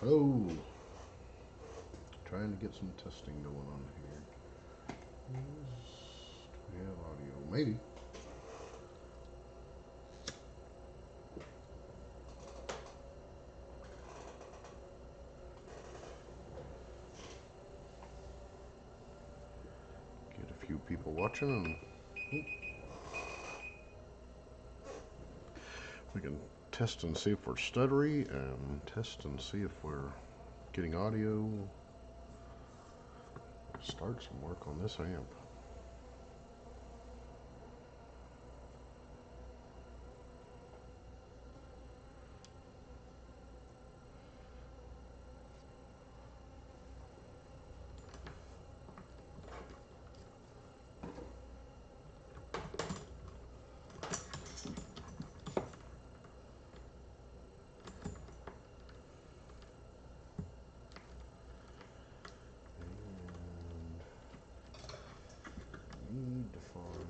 Oh, trying to get some testing going on here. Do we have audio? Maybe. Get a few people watching and we can test and see if we're stuttery and test and see if we're getting audio. Start some work on this amp. Need to find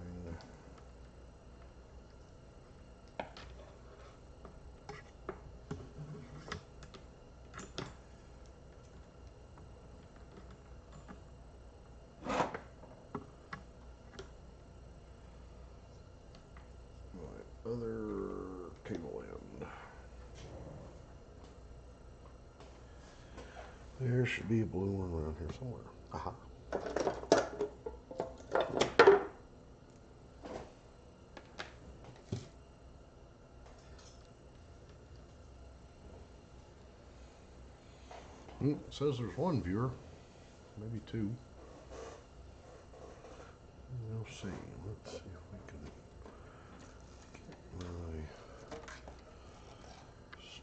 my other cable end. There should be a blue one around here somewhere. Aha. It says there's one viewer, maybe two. We'll see. Let's see if we can get my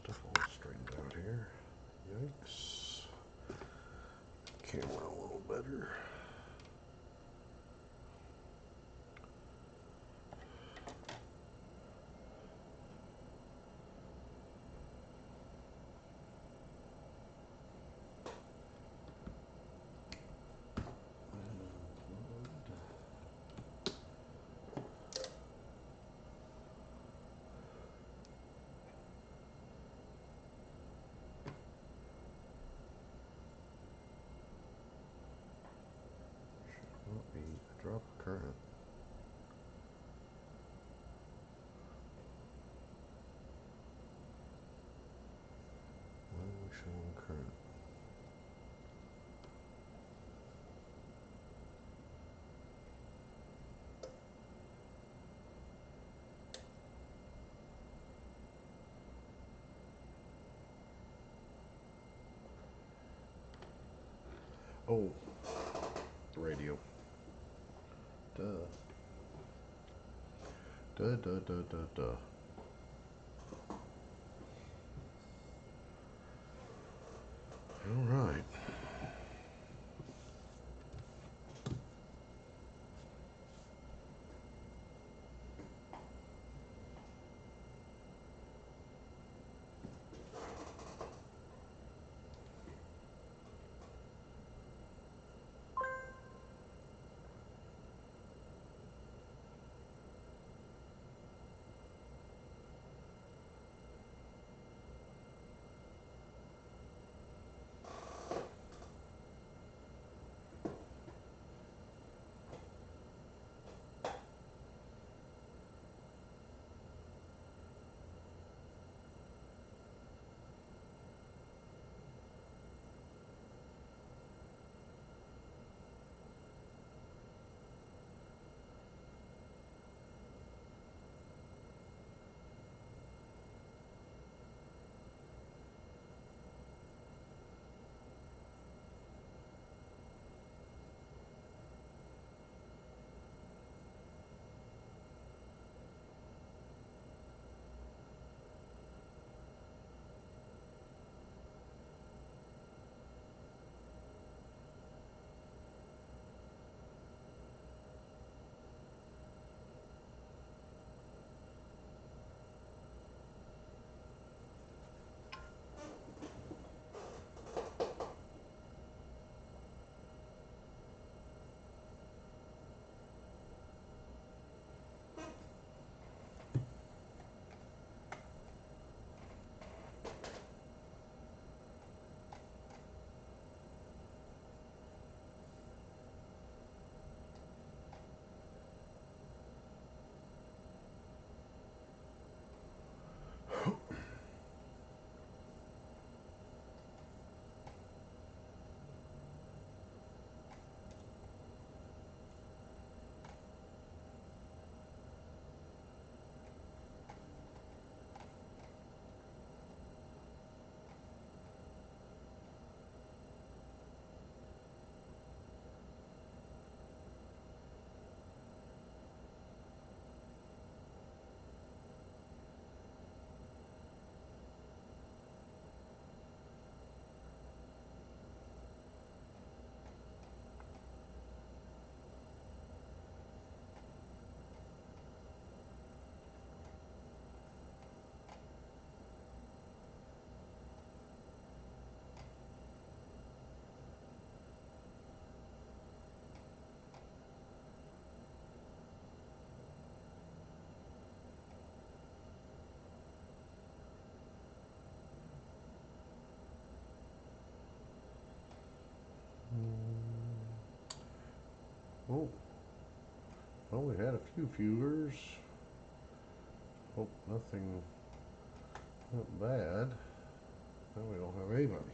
stuff all straightened out here. Yikes. Camera a little better. Not be a drop of current. Why are we showing current? Oh, the radio. Duh. Duh, duh, duh, duh, duh. All right. Oh, well, we had a few viewers. Hope nothing went bad. Now we don't have anybody.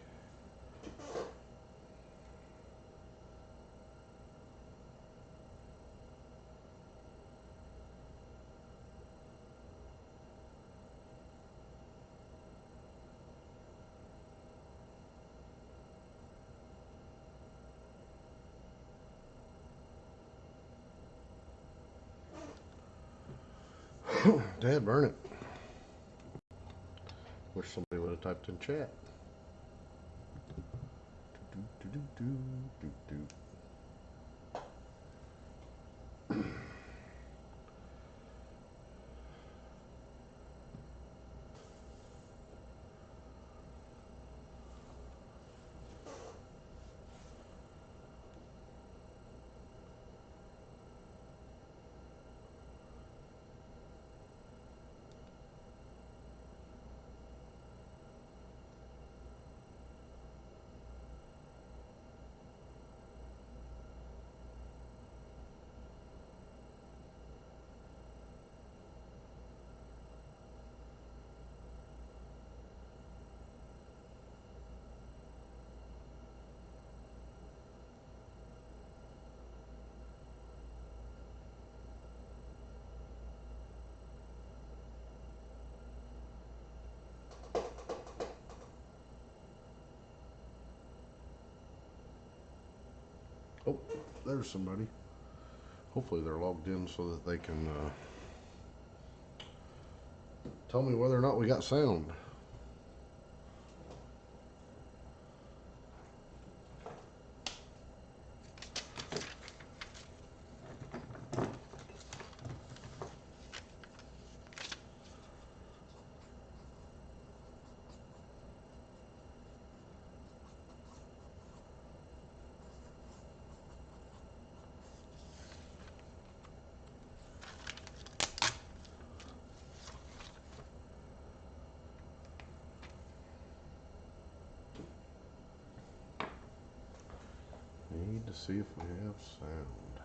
Dad, burn it. Wish somebody would have typed in chat. Do, do, do, do, do, do. Oh, there's somebody. Hopefully they're logged in so that they can tell me whether or not we got sound. Need to see if we have sound.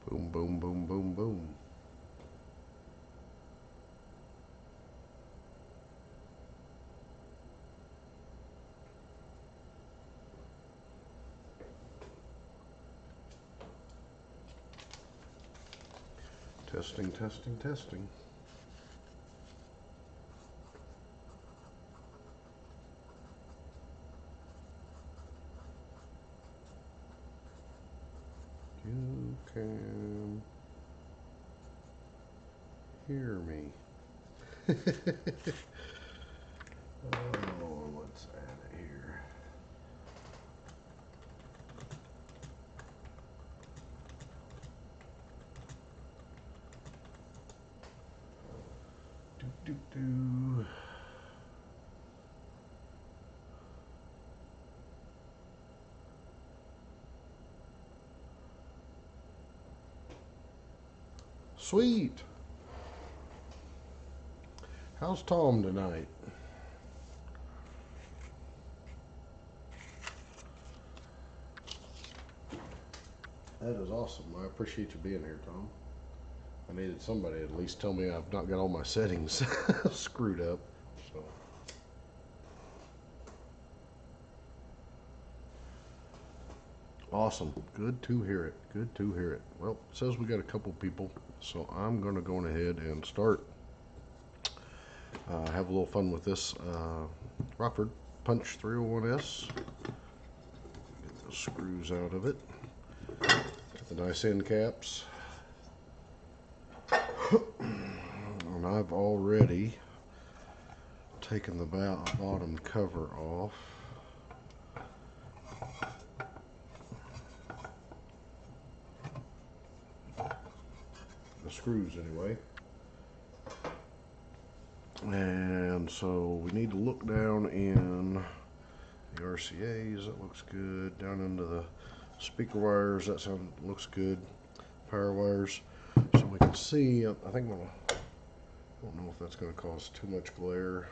Boom, boom, boom, boom, boom. Testing, testing, testing. You can hear me. Oh, let's add it here. Do, do, do. Sweet. How's Tom tonight? That is awesome. I appreciate you being here, Tom. I needed somebody to at least tell me I've not got all my settings screwed up. So. Awesome. Good to hear it. Good to hear it. Well, it says we got a couple people, so I'm going to go ahead and start. Have a little fun with this Rockford Punch 301S. Get those screws out of it. Got the nice end caps. And I've already taken the bottom cover off. The screws anyway. And so we need to look down in the RCAs. That looks good. Down into the speaker wires. That looks good. Power wires. So we can see. I think I don't know if that's going to cause too much glare.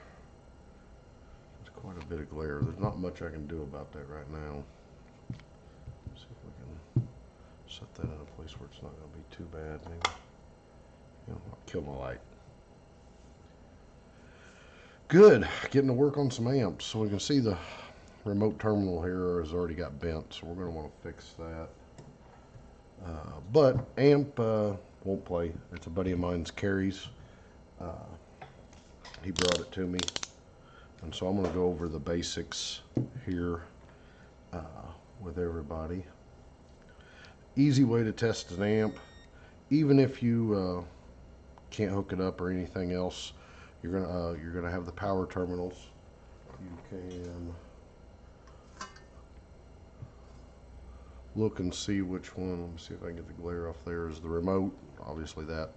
quite a bit of glare. There's not much I can do about that right now. Let's see if we can set that in a place where it's not going to be too bad. Maybe, you know, I'll kill my light. Good. Getting to work on some amps. So we can see the remote terminal here has already got bent, so we're going to want to fix that. But amp won't play. It's a buddy of mine's, Carrie's. He brought it to me, and so I'm going to go over the basics here with everybody. Easy way to test an amp, even if you can't hook it up or anything else. You're gonna have the power terminals. You can look and see which one. Let me see if I can get the glare off there. Is the remote. Obviously that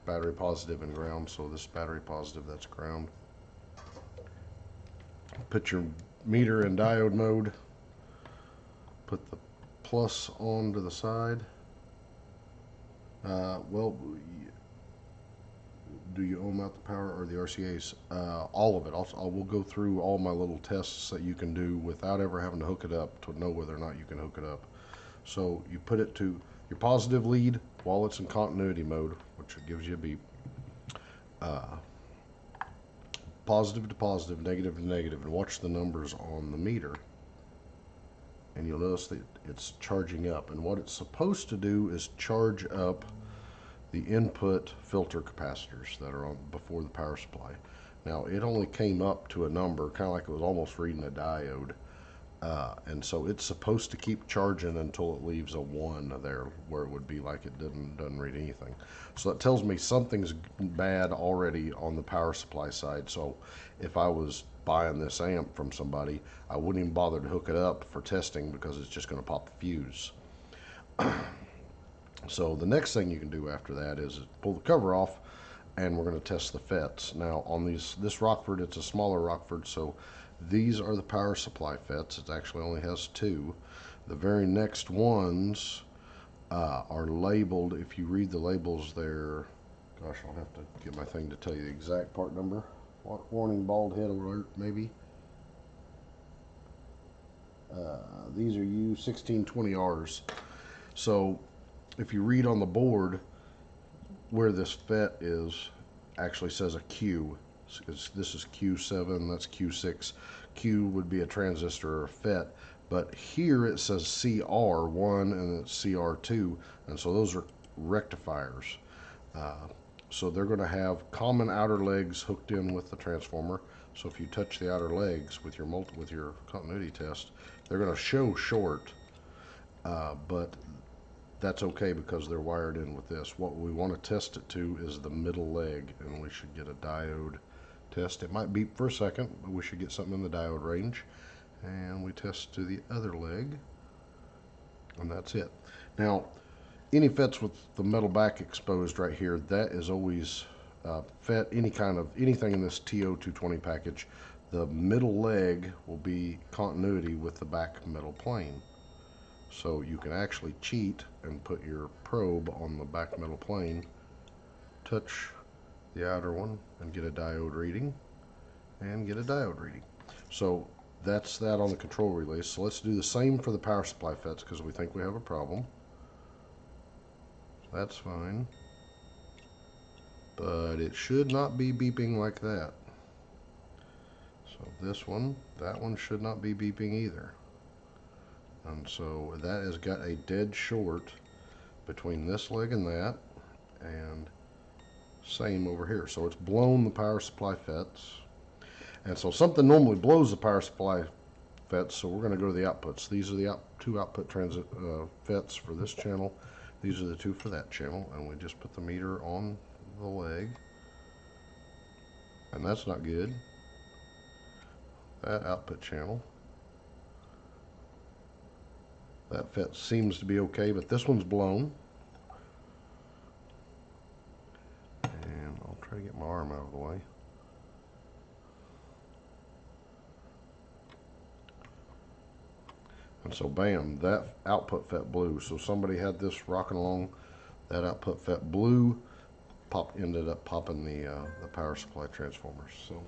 battery positive and ground, so this battery positive, that's ground. Put your meter in diode mode. Put the plus on to the side. Well, do you ohm out the power or the RCAs? All of it. I will go through all my little tests that you can do without ever having to hook it up to know whether or not you can hook it up. So you put it to your positive lead while it's in continuity mode, which gives you a beep. Positive to positive, negative to negative, and watch the numbers on the meter. And you'll notice that it's charging up. And what it's supposed to do is charge up the input filter capacitors that are on before the power supply. Now it only came up to a number, kind of like it was almost reading a diode. And so it's supposed to keep charging until it leaves a 1 there, where it would be like it doesn't read anything. So that tells me something's bad already on the power supply side. So if I was buying this amp from somebody, I wouldn't even bother to hook it up for testing, because it's just going to pop the fuse. So the next thing you can do after that is pull the cover off, and we're going to test the FETs. Now on this Rockford, it's a smaller Rockford, so these are the power supply FETs. It actually only has 2. The very next ones are labeled. If you read the labels there, gosh, I'll have to get my thing to tell you the exact part number. Warning, bald head alert, maybe. These are U1620Rs. So if you read on the board where this FET is, actually says a Q. This is Q7, that's Q6. Q would be a transistor or a FET, but here it says CR1 and it's CR2, and so those are rectifiers. So they're going to have common outer legs hooked in with the transformer. So if you touch the outer legs with your continuity test, they're going to show short, but that's okay because they're wired in with this. What we want to test it to is the middle leg, and we should get a diode test. It might beep for a second, but we should get something in the diode range. And we test to the other leg, and that's it. Now, any FETs with the metal back exposed right here, that is always FET, anything in this TO220 package, the middle leg will be continuity with the back metal plane. So you can actually cheat and put your probe on the back metal plane, touch the outer one, and get a diode reading, and get a diode reading. So that's that on the control relay. So let's do the same for the power supply FETs, because we think we have a problem. That's fine. But it should not be beeping like that. So this one, that one should not be beeping either. And so that has got a dead short between this leg and that, and same over here. So it's blown the power supply FETs. And so something normally blows the power supply FETs, so we're going to go to the outputs. These are the two output transit FETs for this channel. These are the 2 for that channel, and we just put the meter on the leg. And that's not good. That output channel. That FET seems to be okay, but this one's blown. And I'll try to get my arm out of the way. And so bam, that output FET blew. So somebody had this rocking along, that output FET blew, ended up popping the power supply transformers. So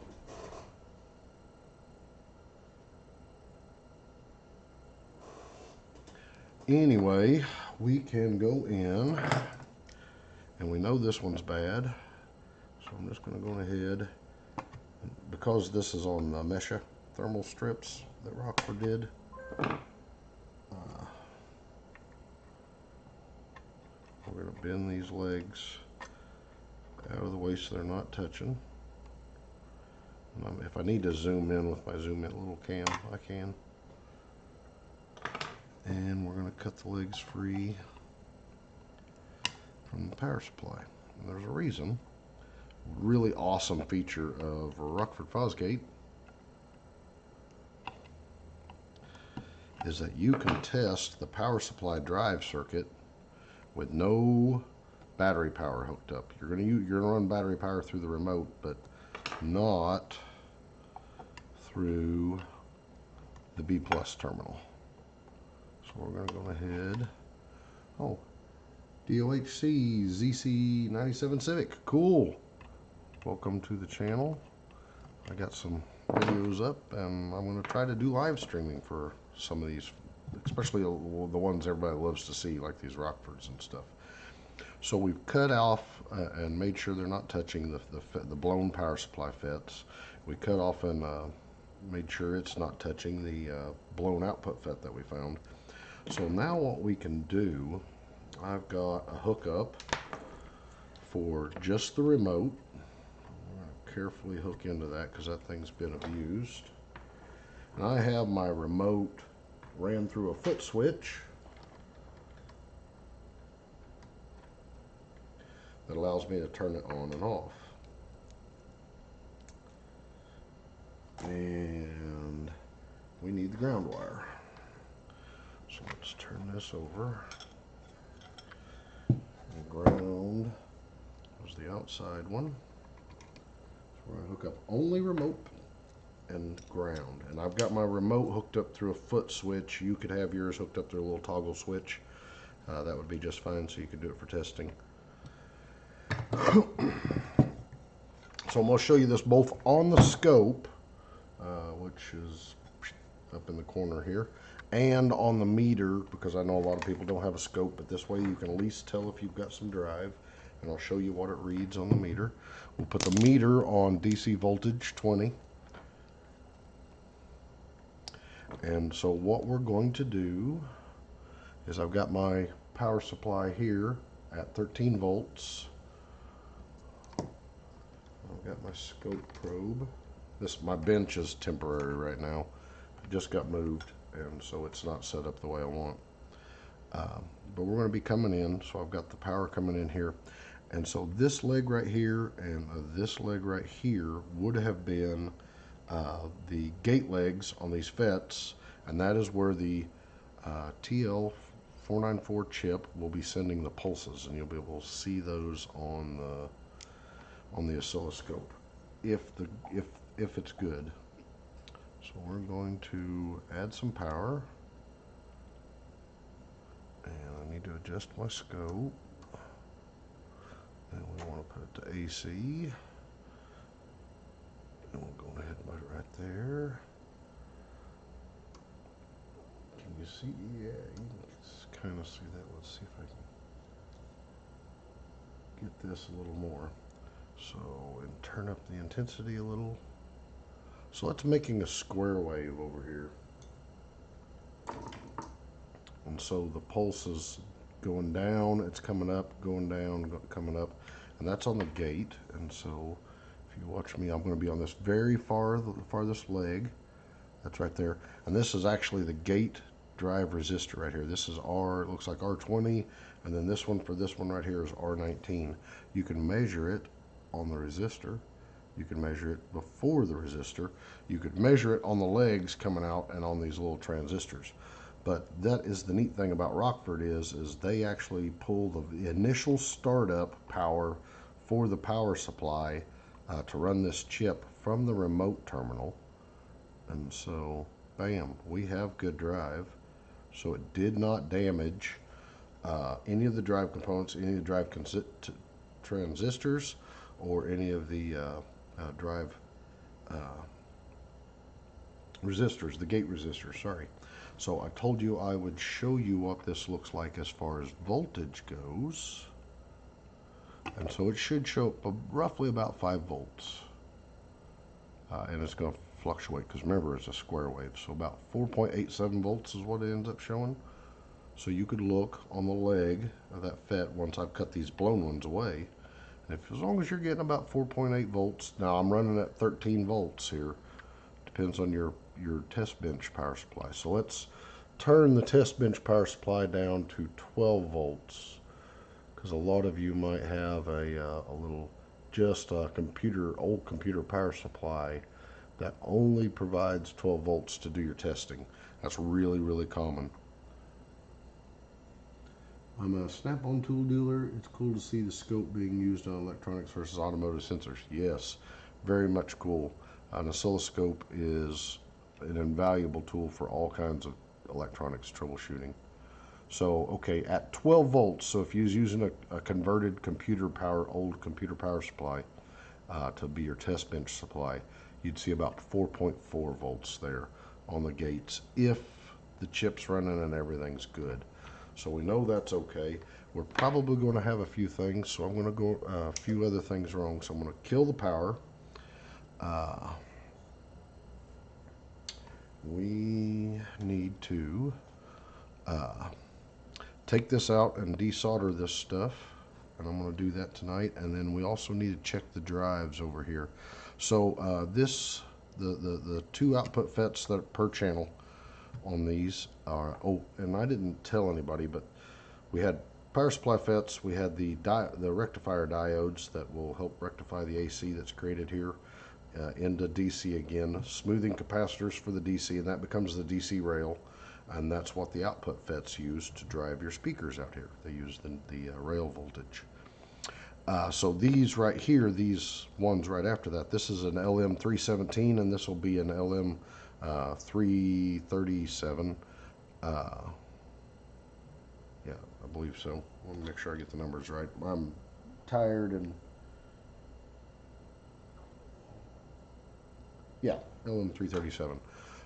Anyway, we can go in, and we know this one's bad, so I'm just going to go ahead, because this is on the Mesha thermal strips that Rockford did. We're going to bend these legs out of the way so they're not touching. If I need to zoom in with my zoom in little cam, I can. And we're going to cut the legs free from the power supply. And there's a reason. Really awesome feature of Rockford Fosgate is that you can test the power supply drive circuit with no battery power hooked up. You're going to run battery power through the remote, but not through the B+ terminal. So we're going to go ahead. Oh, DOHC ZC97 Civic. Cool. Welcome to the channel. I got some videos up, and I'm going to try to do live streaming for some of these, especially the ones everybody loves to see, like these Rockfords and stuff. So we've cut off and made sure they're not touching the blown power supply FETs. We cut off and made sure it's not touching the blown output FET that we found. So now what we can do, I've got a hookup for just the remote. I'm going to carefully hook into that because that thing's been abused. And I have my remote ran through a foot switch that allows me to turn it on and off. And we need the ground wire. So let's turn this over. And ground was the outside one. So we're going to hook up only remote and ground. And I've got my remote hooked up through a foot switch. You could have yours hooked up through a little toggle switch. That would be just fine, so you could do it for testing. So I'm going to show you this both on the scope, which is up in the corner here, and on the meter, because I know a lot of people don't have a scope, but this way you can at least tell if you've got some drive, and I'll show you what it reads on the meter. We'll put the meter on DC voltage 20. And so what we're going to do is I've got my power supply here at 13 volts. I've got my scope probe. My bench is temporary right now. It just got moved, and so it's not set up the way I want. But we're going to be coming in, so I've got the power coming in here. And so this leg right here and this leg right here would have been the gate legs on these FETs, and that is where the TL494 chip will be sending the pulses, and you'll be able to see those on the oscilloscope if it's good. So we're going to add some power, and I need to adjust my scope, and we want to put it to AC, and we'll go ahead and put it right there. Can you see? Yeah, you can kind of see that. Let's see if I can get this a little more. So, and turn up the intensity a little. So that's making a square wave over here. And so the pulse is going down, it's coming up, going down, coming up, and that's on the gate. And so if you watch me, I'm going to be on this the farthest leg. That's right there. And this is actually the gate drive resistor right here. This is it looks like R20, and then this one for this one right here is R19. You can measure it on the resistor. You can measure it before the resistor. You could measure it on the legs coming out and on these little transistors. But that is the neat thing about Rockford is they actually pull the initial startup power for the power supply to run this chip from the remote terminal. And so, bam, we have good drive. So it did not damage any of the drive components, any of the drive transistors, or any of the drive resistors, the gate resistors, sorry. So I told you I would show you what this looks like as far as voltage goes. And so it should show up roughly about 5 volts. And it's going to fluctuate because remember it's a square wave. So about 4.87 volts is what it ends up showing. So you could look on the leg of that FET once I've cut these blown ones away. And as long as you're getting about 4.8 volts, now I'm running at 13 volts here. Depends on your test bench power supply. So let's turn the test bench power supply down to 12 volts. Because a lot of you might have a little, just a old computer power supply that only provides 12 volts to do your testing. That's really, really common. I'm a Snap-on tool dealer. It's cool to see the scope being used on electronics versus automotive sensors. Yes, very much cool. An oscilloscope is an invaluable tool for all kinds of electronics troubleshooting. So, okay, at 12 volts, so if you was using a converted old computer power supply to be your test bench supply, you'd see about 4.4 volts there on the gates if the chip's running and everything's good. So we know that's okay. We're probably going to have a few things, so I'm going to go a few other things wrong. So I'm going to kill the power. We need to take this out and desolder this stuff, and I'm going to do that tonight. And then we also need to check the drives over here. So the 2 output FETs that per channel on these are, oh, and I didn't tell anybody, but we had power supply FETs, we had the rectifier diodes that will help rectify the AC that's created here into DC again, smoothing capacitors for the DC, and that becomes the DC rail, and that's what the output FETs use to drive your speakers out here. They use the rail voltage. So these right here, these ones right after that, this is an LM317 and this will be an LM337. Yeah, I believe so. I want to make sure I get the numbers right. I'm tired and yeah, LM337.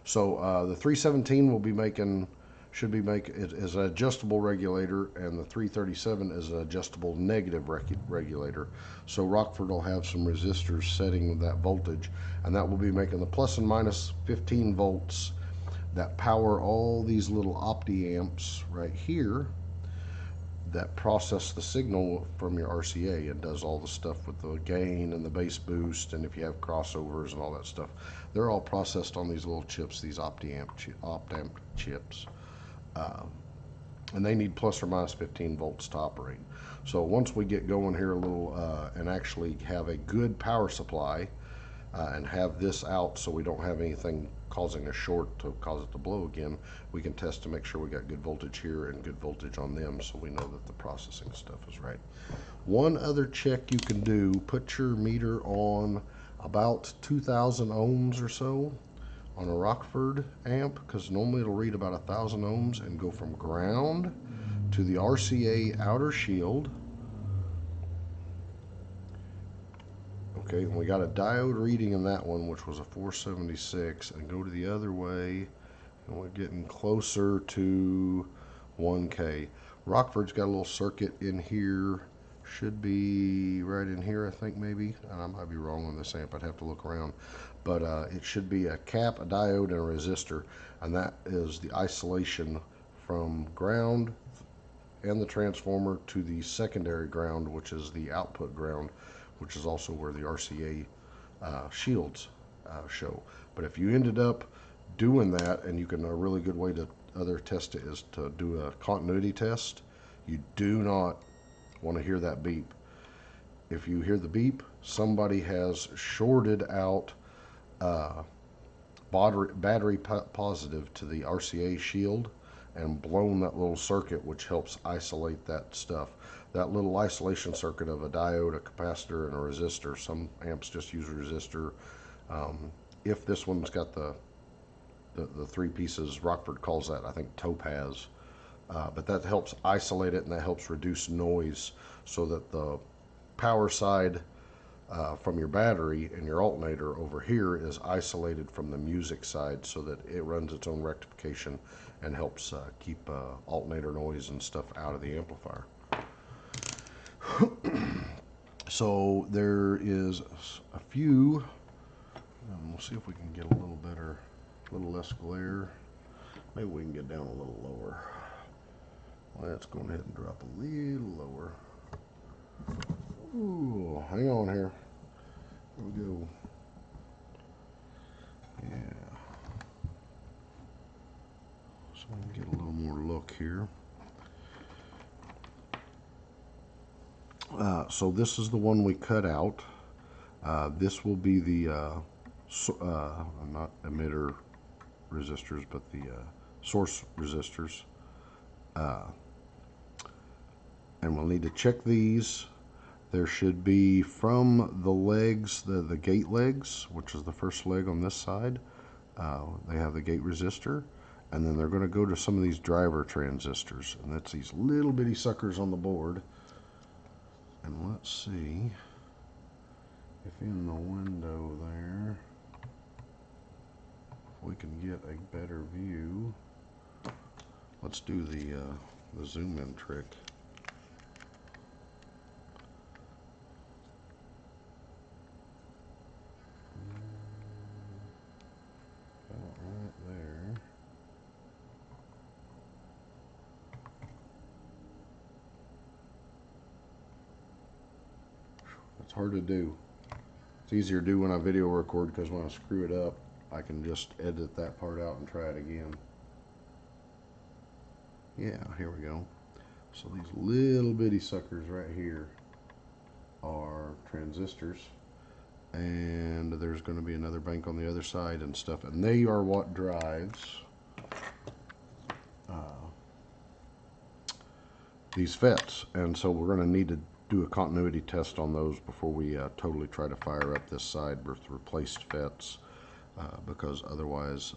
So the 317 will be should be is an adjustable regulator, and the 337 is an adjustable negative regulator. So Rockford will have some resistors setting that voltage, and that will be making the plus and minus 15 volts that power all these little opti-amps right here that process the signal from your RCA and does all the stuff with the gain and the bass boost, and if you have crossovers and all that stuff, they're all processed on these little chips, these op-amp chips. And they need plus or minus 15 volts to operate. So once we get going here a little and actually have a good power supply and have this out so we don't have anything causing a short to cause it to blow again, we can test to make sure we got good voltage here and good voltage on them so we know that the processing stuff is right. One other check you can do, put your meter on about 2,000 ohms or so on a Rockford amp, because normally it'll read about 1,000 ohms, and go from ground to the RCA outer shield. Okay, and we got a diode reading in that one, which was a 476, and go to the other way, and we're getting closer to 1K. Rockford's got a little circuit in here, should be right in here, I think, maybe. And I might be wrong on this amp, I'd have to look around. But it should be a cap, a diode, and a resistor, and that is the isolation from ground and the transformer to the secondary ground, which is the output ground, which is also where the RCA shields show. But if you ended up doing that, and you can, a really good way to test it is to do a continuity test. You do not want to hear that beep. If you hear the beep, somebody has shorted out battery positive to the RCA shield and blown that little circuit, which helps isolate that stuff. That little isolation circuit of a diode, a capacitor, and a resistor. Some amps just use a resistor. If this one's got the 3 pieces, Rockford calls that, I think, topaz. But that helps isolate it, and that helps reduce noise so that the power side from your battery, and your alternator over here is isolated from the music side so that it runs its own rectification and helps keep alternator noise and stuff out of the amplifier. So there is a few, we'll see if we can get a little better, a little less glare. Maybe we can get down a little lower. Let's go ahead and drop a little lower. Ooh, hang on here. There we go. Yeah. So we can get a little more look here. So this is the one we cut out. This will be the not emitter resistors, but the source resistors. And we'll need to check these. There should be from the legs, the gate legs, which is the first leg on this side. They have the gate resistor, and then they're going to go to some of these driver transistors, and that's these little bitty suckers on the board. And let's see if in the window there, if we can get a better view. Let's do the zoom in trick. Right there. It's hard to do. It's easier to do when I video record, because when I screw it up, I can just edit that part out and try it again. Yeah, here we go. So these little bitty suckers right here are transistors, and there's going to be another bank on the other side and stuff, and they are what drives these FETs. And so we're going to need to do a continuity test on those before we totally try to fire up this side with replaced FETs, because otherwise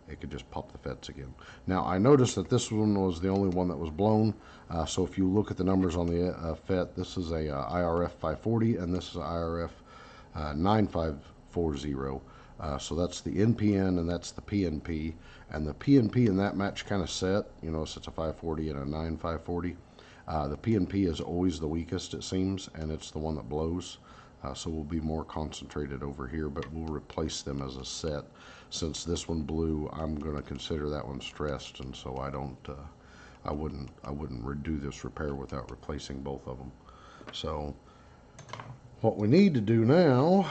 it could just pop the FETs again. Now I noticed that this one was the only one that was blown, so if you look at the numbers on the FET, this is a IRF 540 and this is a IRF 9540. So that's the NPN and that's the PNP, and the PNP and that match kind of set, you know, so it's a 540 and a 9540. The PNP is always the weakest, it seems, and it's the one that blows. So we'll be more concentrated over here, but we'll replace them as a set. Since this one blew, I'm going to consider that one stressed, and so I wouldn't redo this repair without replacing both of them. So what we need to do now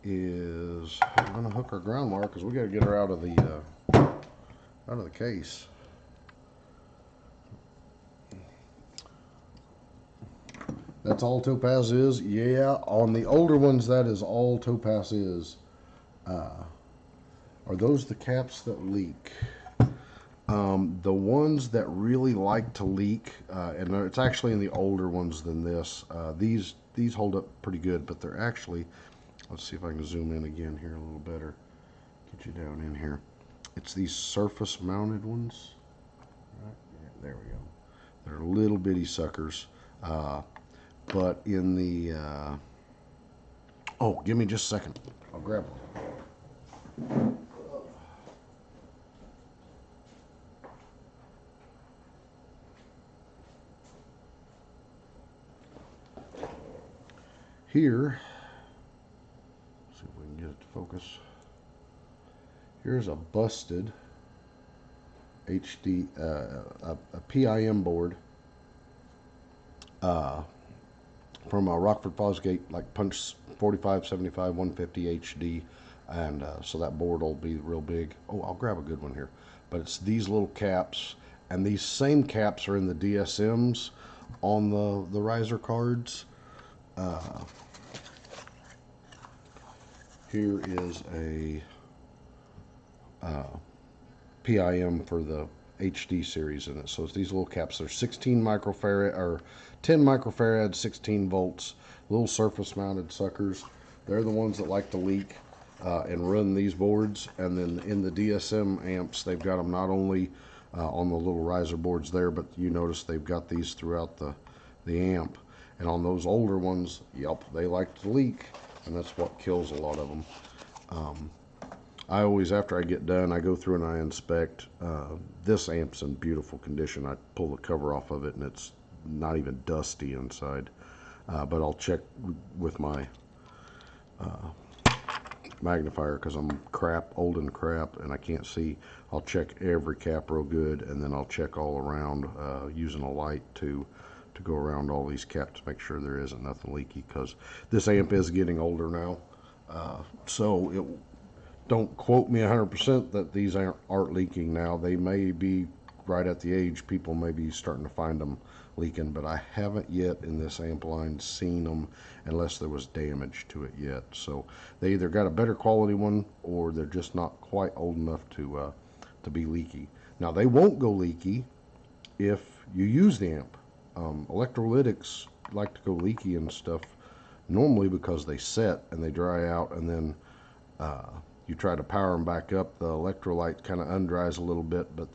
is we're going to hook our ground wire, because we got to get her out of the case. That's all Topaz is. Yeah, on the older ones, that is all Topaz is. Are those the caps that leak? The ones that really like to leak, and it's actually in the older ones than this. These hold up pretty good, but they're actually, let's see if I can zoom in again here a little better. Get you down in here. It's these surface mounted ones. Right, yeah, there we go. They're little bitty suckers. But in the, oh, give me just a second. I'll grab one. Here, let's see if we can get it to focus. Here's a busted HD, a PIM board. From a Rockford Fosgate, like Punch 45, 75, 150 HD, and so that board will be real big. Oh, I'll grab a good one here. But it's these little caps, and these same caps are in the DSMs on the riser cards. Here is a PIM for the HD series in it. So it's these little caps. They're 16 microfarad or 10 microfarad, 16 volts, little surface mounted suckers. They're the ones that like to leak and run these boards. And then in the DSM amps, they've got them not only on the little riser boards there, but you notice they've got these throughout the amp. And on those older ones, yep, they like to leak, and that's what kills a lot of them. I always, after I get done, I go through and I inspect. This amp's in beautiful condition. I pull the cover off of it, and it's not even dusty inside. But I'll check with my magnifier because I'm old and crap, and I can't see. I'll check every cap real good, and then I'll check all around using a light to go around all these caps to make sure there isn't nothing leaky, because this amp is getting older now. So don't quote me 100% that these aren't leaking now. They may be right at the age people may be starting to find them leaking, but I haven't yet in this amp line seen them unless there was damage to it yet. So they either got a better quality one, or they're just not quite old enough to be leaky. Now, they won't go leaky if you use the amp. Electrolytics like to go leaky and stuff normally because they set and they dry out, and then you try to power them back up, the electrolyte kind of undries a little bit, but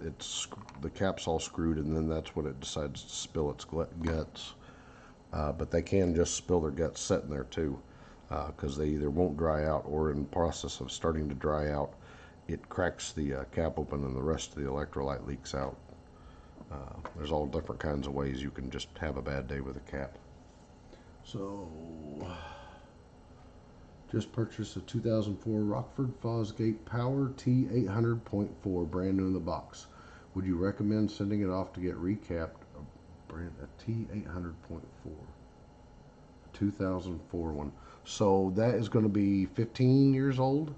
the cap's all screwed, and then that's when it decides to spill its guts. But they can just spill their guts sitting there too, because they either won't dry out, or in the process of starting to dry out, it cracks the cap open and the rest of the electrolyte leaks out. There's all different kinds of ways you can just have a bad day with a cap. So, just purchased a 2004 Rockford Fosgate Power T800.4, brand new in the box. Would you recommend sending it off to get recapped? A T800.4, 2004 one. So that is going to be 15 years old.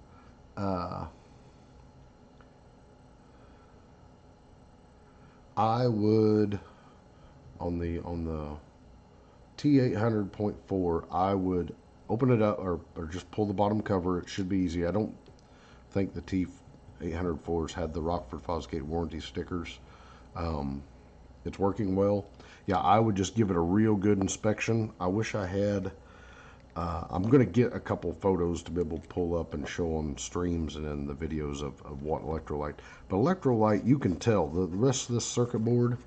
I would, on the T800.4, I would open it up, or just pull the bottom cover. It should be easy. I don't think the T804s had the Rockford Fosgate warranty stickers. It's working well. Yeah, I would just give it a real good inspection. I wish I had. I'm going to get a couple photos to be able to pull up and show on streams and in the videos of what electrolyte. But electrolyte, you can tell. The rest of this circuit board,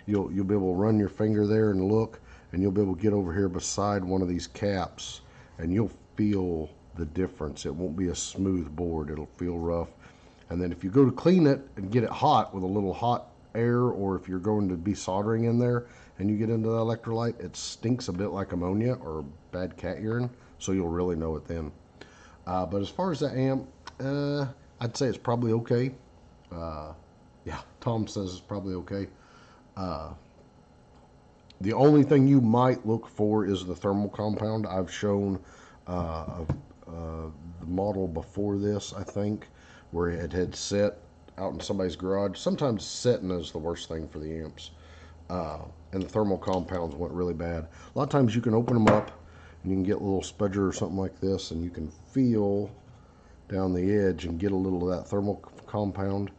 you'll be able to run your finger there and look, and you'll be able to get over here beside one of these caps, and you'll feel the difference. It won't be a smooth board. It'll feel rough. And then if you go to clean it and get it hot with a little hot air, or if you're going to be soldering in there and you get into the electrolyte, it stinks a bit like ammonia or bad cat urine, so you'll really know it then. But as far as the amp, I'd say it's probably okay. Yeah, Tom says it's probably okay. The only thing you might look for is the thermal compound. I've shown the model before this, I think, where it had set out in somebody's garage. Sometimes setting is the worst thing for the amps. And the thermal compounds went really bad. A lot of times you can open them up and you can get a little spudger or something like this, and you can feel down the edge and get a little of that thermal compound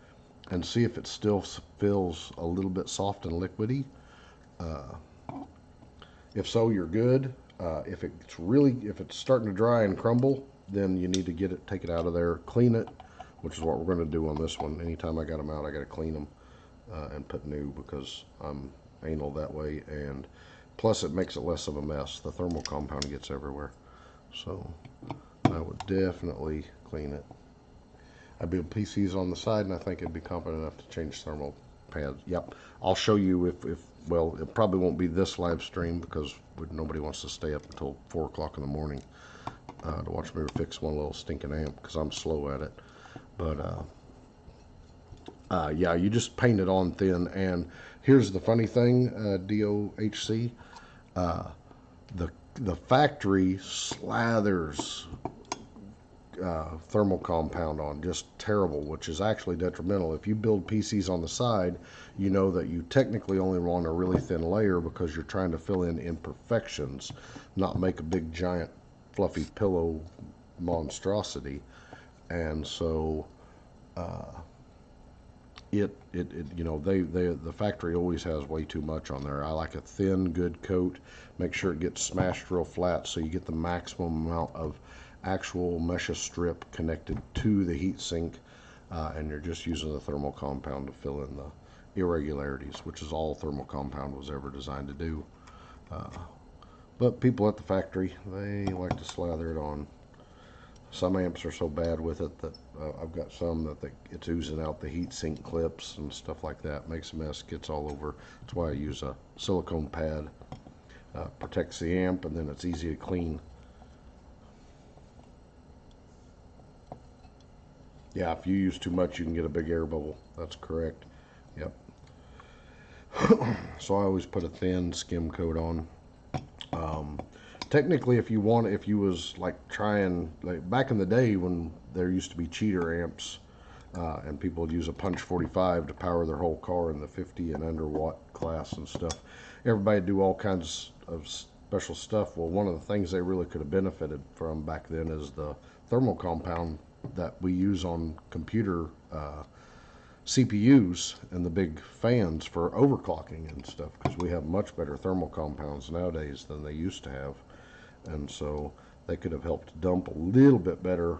and see if it still feels a little bit soft and liquidy. If so, you're good. If it's starting to dry and crumble, then you need to take it out of there, clean it, which is what we're going to do on this one. Anytime I got them out, I got to clean them and put new, because I'm anal that way, and plus it makes it less of a mess. The thermal compound gets everywhere, so I would definitely clean it. I build PCs on the side, and I think it'd be competent enough to change thermal pads. Yep, I'll show you if well, it probably won't be this live stream, because nobody wants to stay up until 4 o'clock in the morning to watch me fix one little stinking amp, because I'm slow at it. But yeah, you just paint it on thin. And here's the funny thing, DOHC, the factory slathers thermal compound on, just terrible, which is actually detrimental. If you build PCs on the side, you know that you technically only want a really thin layer, because you're trying to fill in imperfections, not make a big giant fluffy pillow monstrosity. And so you know, the factory always has way too much on there. I like a thin, good coat. Make sure it gets smashed real flat, so you get the maximum amount of actual mesh strip connected to the heat sink, and you're just using the thermal compound to fill in the irregularities, which is all thermal compound was ever designed to do. But people at the factory, they like to slather it on. Some amps are so bad with it that I've got some that it's oozing out the heat sink clips and stuff like that. Makes a mess, gets all over. That's why I use a silicone pad. Protects the amp, and then it's easy to clean. Yeah, if you use too much, you can get a big air bubble. That's correct. Yep. So I always put a thin skim coat on. Technically, if you was like trying, like back in the day when there used to be cheater amps, and people would use a Punch 45 to power their whole car in the 50 and under watt class and stuff. Everybody do all kinds of special stuff. Well, one of the things they really could have benefited from back then is the thermal compound that we use on computer CPUs and the big fans for overclocking and stuff, because we have much better thermal compounds nowadays than they used to have. And so they could have helped dump a little bit better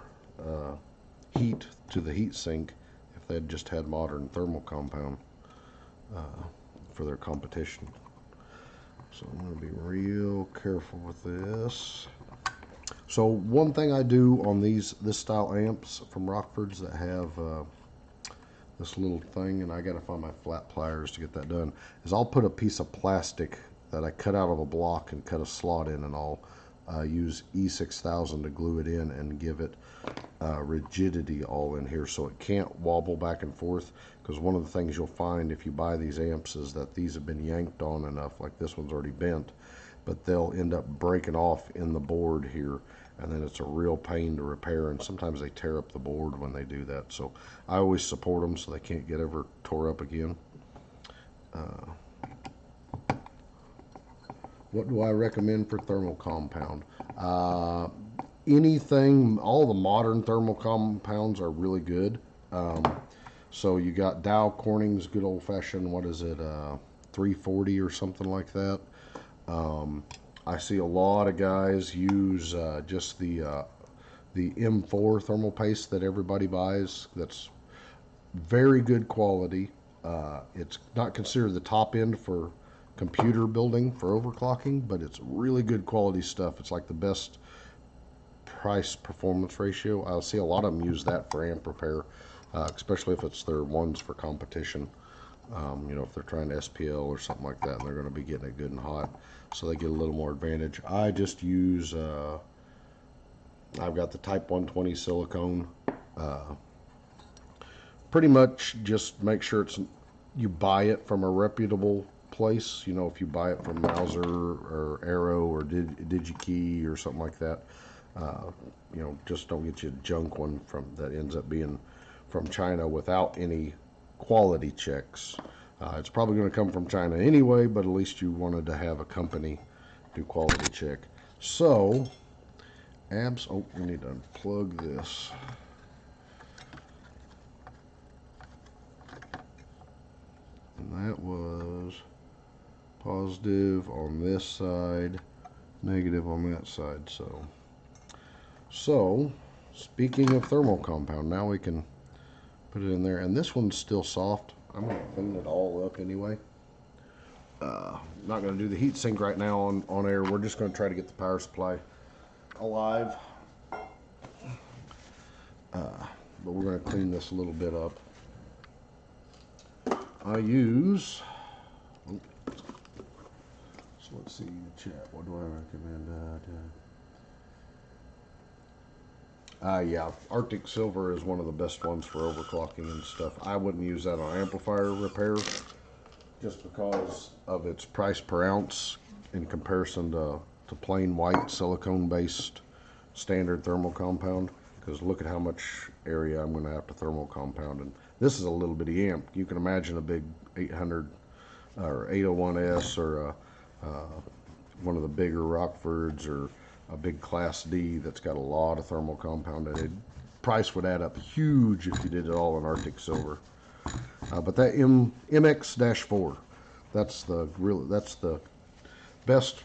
heat to the heat sink if they'd just had modern thermal compound for their competition. So I'm going to be real careful with this. So one thing I do on this style amps from Rockford's that have this little thing, and I got to find my flat pliers to get that done, is I'll put a piece of plastic that I cut out of a block and cut a slot in, and I'll use E6000 to glue it in and give it rigidity all in here so it can't wobble back and forth. Because one of the things you'll find if you buy these amps is that these have been yanked on enough, like this one's already bent, but they'll end up breaking off in the board here, and then it's a real pain to repair, and sometimes they tear up the board when they do that. So I always support them so they can't get ever tore up again. What do I recommend for thermal compound? Anything, all the modern thermal compounds are really good. So you got Dow Corning's good old-fashioned, what is it, 340 or something like that. I see a lot of guys use just the M4 thermal paste that everybody buys. That's very good quality. It's not considered the top end for computer building for overclocking, but it's really good quality stuff. It's like the best price performance ratio. I'll see a lot of them use that for amp repair, especially if it's their ones for competition. You know, if they're trying to SPL or something like that, and they're going to be getting it good and hot, so they get a little more advantage. I just use I've got the Type 120 silicone. Pretty much just make sure you buy it from a reputable place. You know, if you buy it from Mauser or Arrow or DigiKey or something like that, you know, just don't get you a junk one that ends up being from China without any quality checks. It's probably going to come from China anyway, but at least you wanted to have a company do quality check. So, oh, we need to unplug this. And that was positive on this side, negative on that side. So speaking of thermal compound, now we can put it in there, and this one's still soft. I'm going to clean it all up anyway. I'm not going to do the heat sink right now on air. We're just going to try to get the power supply alive. But we're going to clean this a little bit up. I use, so let's see the chat. What do I recommend? Yeah, Arctic Silver is one of the best ones for overclocking and stuff. I wouldn't use that on amplifier repair just because of its price per ounce in comparison to plain white silicone-based standard thermal compound. Because look at how much area I'm going to have to thermal compound. And this is a little bitty amp. You can imagine a big 800 or 801S or one of the bigger Rockfords or a big Class D that's got a lot of thermal compound in it. Price would add up huge if you did it all in Arctic Silver. But that MX-4, that's the best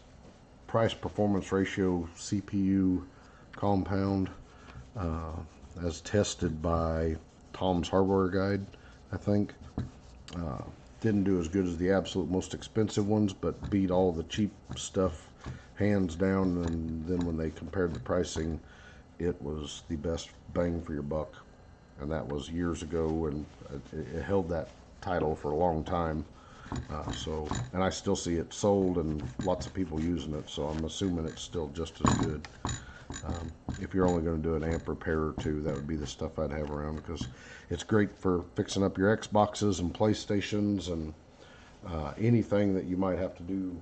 price performance ratio CPU compound as tested by Tom's Hardware Guide, I think. Didn't do as good as the absolute most expensive ones, but beat all the cheap stuff hands down. And then when they compared the pricing, it was the best bang for your buck. And that was years ago, and it held that title for a long time. And I still see it sold and lots of people using it, so I'm assuming it's still just as good. If you're only going to do an amp repair or two, that would be the stuff I'd have around, because it's great for fixing up your Xboxes and PlayStations and anything that you might have to do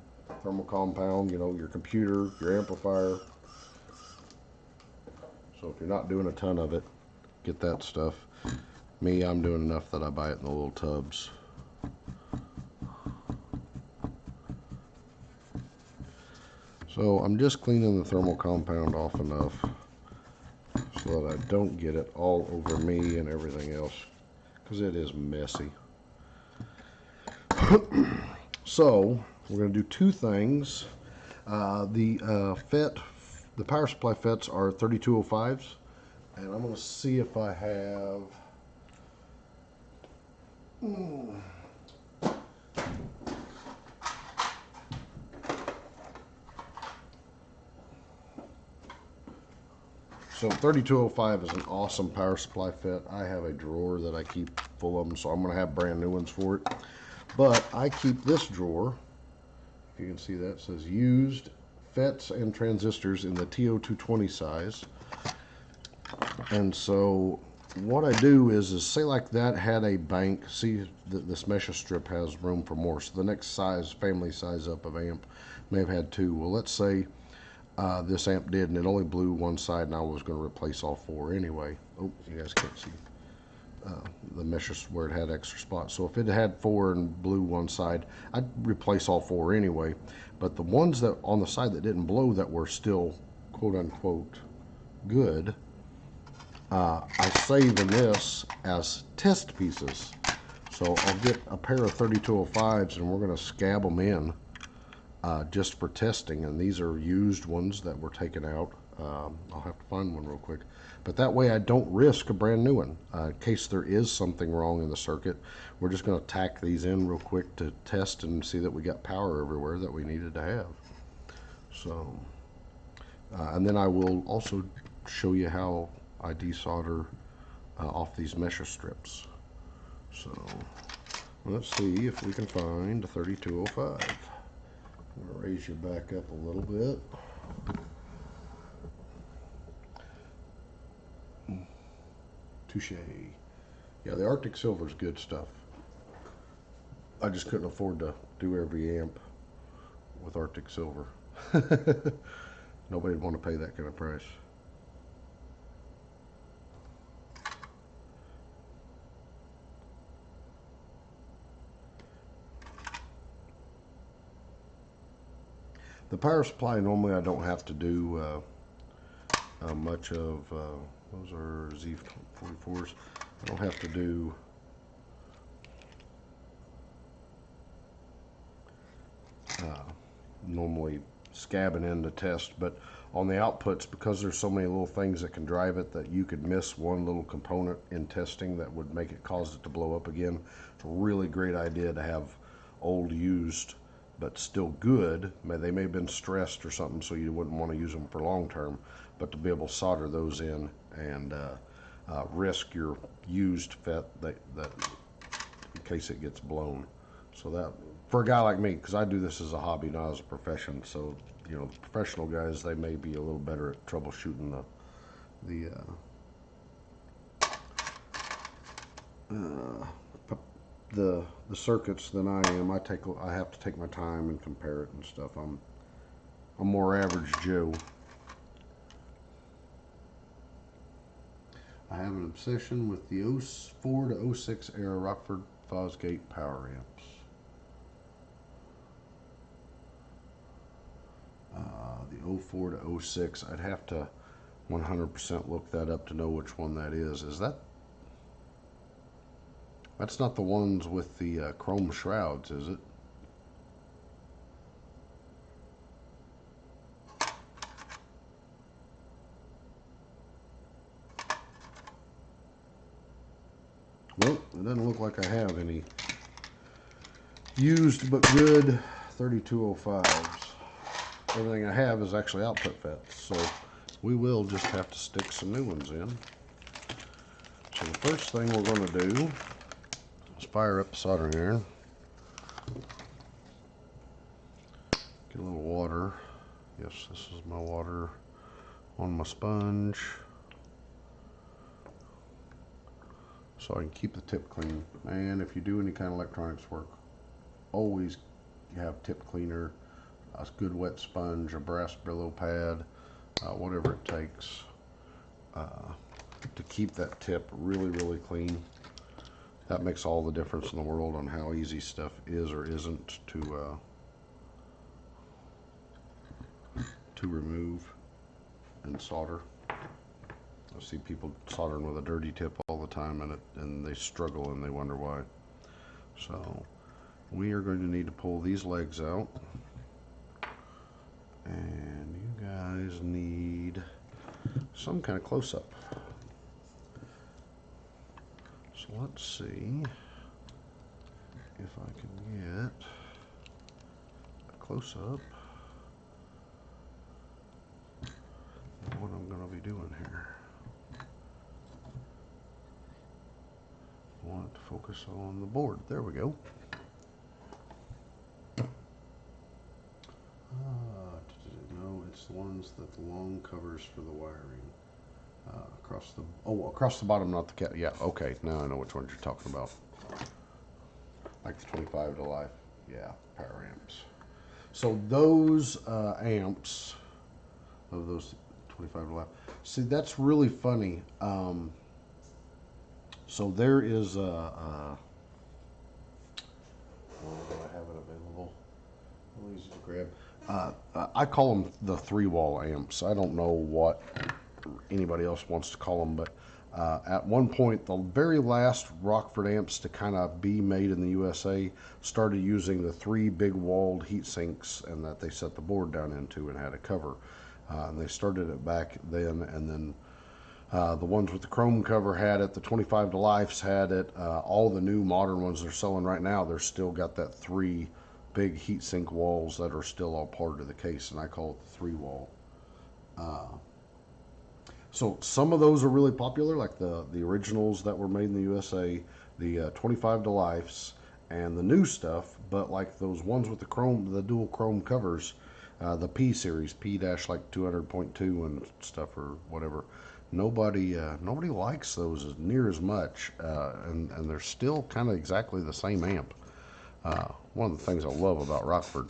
thermal compound, you know, your computer, your amplifier. So if you're not doing a ton of it, get that stuff. Me, I'm doing enough that I buy it in the little tubs. So I'm just cleaning the thermal compound off enough so that I don't get it all over me and everything else, because it is messy. So we're going to do two things. The power supply FETs are 3205s, and I'm going to see if I have So 3205 is an awesome power supply FET. I have a drawer that I keep full of them, so I'm going to have brand new ones for it. But I keep this drawer, if you can see that, it says used FETs and transistors in the TO220 size. And so what I do is say like that had a bank. See, this mesh strip has room for more. So the next size, family size up of amp may have had two. Well, let's say this amp did, and it only blew one side, and I was going to replace all four anyway. Oh, you guys can't see the meshes where it had extra spots. So if it had four and blew one side, I'd replace all four anyway. But the ones that on the side that didn't blow, that were still quote unquote good, I save in this as test pieces. So I'll get a pair of 3205s, and we're going to scab them in just for testing. And these are used ones that were taken out. I'll have to find one real quick. But that way I don't risk a brand new one. In case there is something wrong in the circuit, we're just going to tack these in real quick to test and see that we got power everywhere that we needed to have. So, and then I will also show you how I desolder off these mesh strips. So let's see if we can find a 3205. I'm going to raise you back up a little bit. Touche. Yeah, the Arctic Silver is good stuff. I just couldn't afford to do every amp with Arctic Silver. Nobody'd want to pay that kind of price. The power supply, normally I don't have to do much of, those are Z44s. I don't have to do normally scabbing in to test, but on the outputs, because there's so many little things that can drive it that you could miss one little component in testing that would make it cause it to blow up again. It's a really great idea to have old used but still good. They may have been stressed or something, so you wouldn't want to use them for long term, but to be able to solder those in and risk your used FET that in case it gets blown. So that, for a guy like me, because I do this as a hobby, not as a profession, so you know, the professional guys, they may be a little better at troubleshooting the circuits than I am. I have to take my time and compare it and stuff. I'm more average Joe. I have an obsession with the 04 to 06 era Rockford Fosgate power amps. The 04 to 06, I'd have to 100% look that up to know which one that is. That's not the ones with the chrome shrouds, is it? Well, it doesn't look like I have any used but good 3205s. everything I have is actually output FETs, so we will just have to stick some new ones in. So the first thing we're going to do is fire up the soldering iron. Get a little water. Yes, this is my water on my sponge, so I can keep the tip clean. And if you do any kind of electronics work, always have tip cleaner, a good wet sponge, a brass Brillo pad, whatever it takes to keep that tip really clean. That makes all the difference in the world on how easy stuff is or isn't to remove and solder. I see people soldering with a dirty tip all the time, and they struggle and they wonder why. So we are going to need to pull these legs out, and you guys need some kind of close-up. So let's see if I can get a close-up of what I'm going to be doing here. I want to focus on the board. There we go. No, it's the ones that the long covers for the wiring. Across the bottom, not the cat. Yeah, okay. Now I know which ones you're talking about. Like the 25 to life. Yeah, power amps. So those amps of those 25 to life. See, that's really funny. So there is do I have it available? Really easy to grab. I call them the 3-wall amps. I don't know what anybody else wants to call them, but at one point, the very last Rockford amps to kind of be made in the USA started using the 3 big walled heat sinks, and that they set the board down into and had a cover. And they started it back then, and then the ones with the chrome cover had it, the 25 to lifes had it, all the new modern ones they're selling right now, they're still got that 3 big heatsink walls that are still all part of the case, and I call it the 3-wall. So some of those are really popular, like the originals that were made in the USA, the 25 to lifes, and the new stuff, but like those ones with the dual chrome covers, the P series, P-like 200.2 and stuff or whatever. Nobody likes those as near as much, and they're still kind of exactly the same amp. One of the things I love about Rockford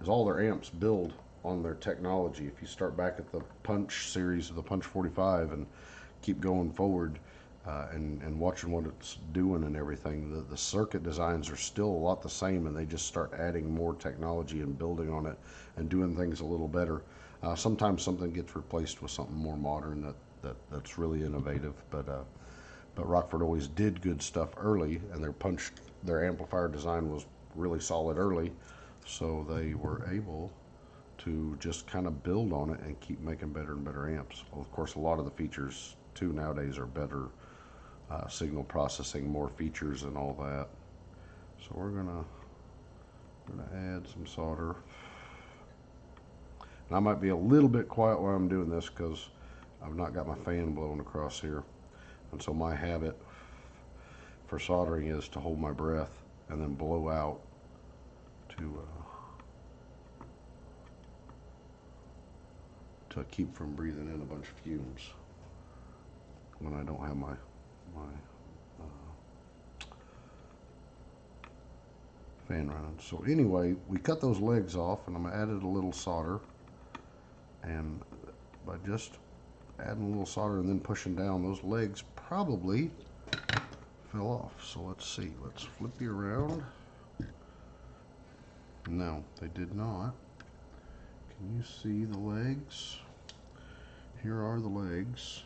is all their amps build on their technology. If you start back at the Punch series of the Punch 45 and keep going forward and watching what it's doing and everything, the circuit designs are still a lot the same, and they just start adding more technology and building on it and doing things a little better. Sometimes something gets replaced with something more modern that's really innovative, but Rockford always did good stuff early, and their amplifier design was really solid early, so they were able to just kind of build on it and keep making better and better amps. Well, of course, a lot of the features too nowadays are better signal processing, more features and all that. So we're gonna add some solder. And I might be a little bit quiet while I'm doing this because I've not got my fan blowing across here. And so my habit for soldering is to hold my breath and then blow out to keep from breathing in a bunch of fumes when I don't have my fan running. So anyway, we cut those legs off, and I'm added a little solder, and by just adding a little solder and then pushing down, those legs probably fell off. So let's see, let's flip you around. No, they did not. Can you see the legs? Here are the legs.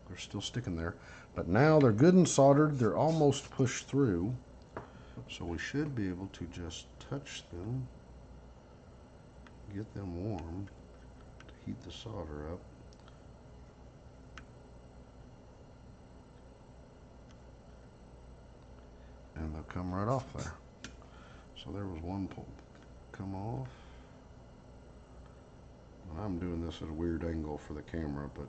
They're still sticking there, but now they're good and soldered. They're almost pushed through, so we should be able to just touch them, get them warm to heat the solder up. And they'll come right off there. So there was one pull. Come off. I'm doing this at a weird angle for the camera, but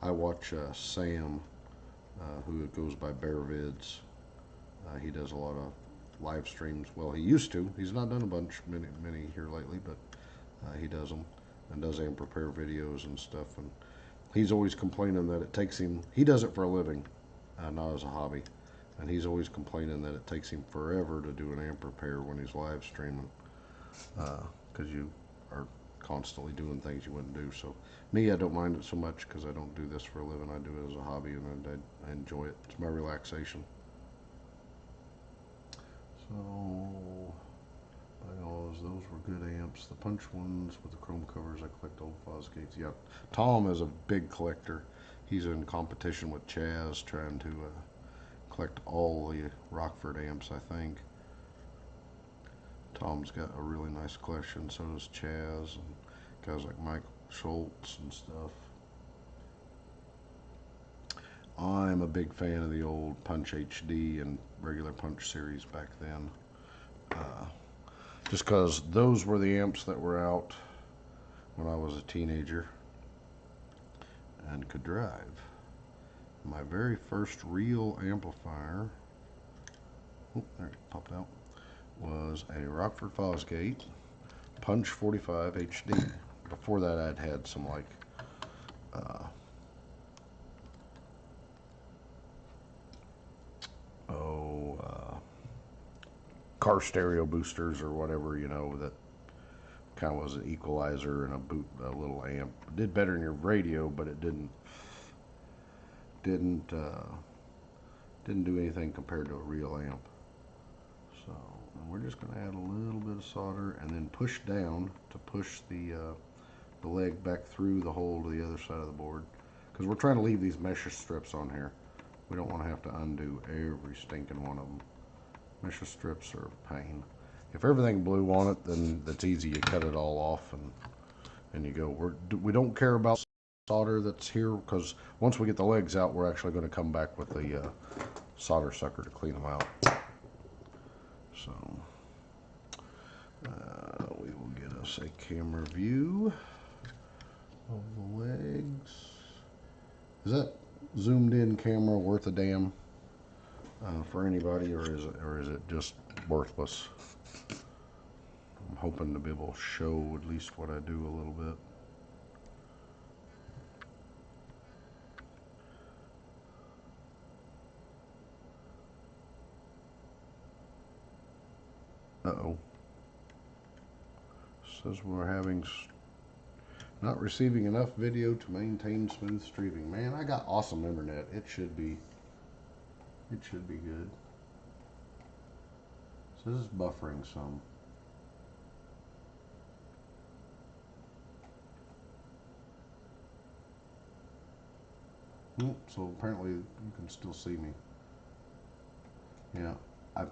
I watch Sam, who goes by Bear Vids. He does a lot of live streams. Well, he used to. He's not done a bunch, many here lately, but he does them and does amp repair videos and stuff. And he's always complaining that it takes him. He does it for a living, not as a hobby. And he's always complaining that it takes him forever to do an amp repair when he's live streaming, because you are constantly doing things you wouldn't do. So me, I don't mind it so much because I don't do this for a living. I do it as a hobby, and I enjoy it. It's my relaxation. So by all, those were good amps. The punch ones with the chrome covers, I collect old Fosgates. Yeah, Tom is a big collector. He's in competition with Chaz trying to collect all the Rockford amps, I think. Tom's got a really nice collection, so does Chaz, and guys like Mike Schultz and stuff. I'm a big fan of the old Punch HD and regular Punch series back then. Just because those were the amps that were out when I was a teenager and could drive. My very first real amplifier, oh, there it popped out, was a Rockford Fosgate Punch 45 HD. Before that, I'd had some like car stereo boosters or whatever, you know, that kind of was an equalizer and a little amp. It did better in your radio, but it didn't do anything compared to a real amp. So we're just going to add a little bit of solder and then push down to push the leg back through the hole to the other side of the board, because we're trying to leave these mesh strips on here. We don't want to have to undo every stinking one of them. Mesh strips are a pain. If everything blew on it, then that's easy. You cut it all off and you go. We don't care about solder that's here, because once we get the legs out, we're actually going to come back with the solder sucker to clean them out. So we will get us a camera view of the legs. Is that zoomed in camera worth a damn for anybody, or is it just worthless? I'm hoping to be able to show at least what I do a little bit. Uh-oh. Says we're not receiving enough video to maintain smooth streaming. Man, I got awesome internet. It should be good. So this is buffering some. So apparently you can still see me. Yeah, I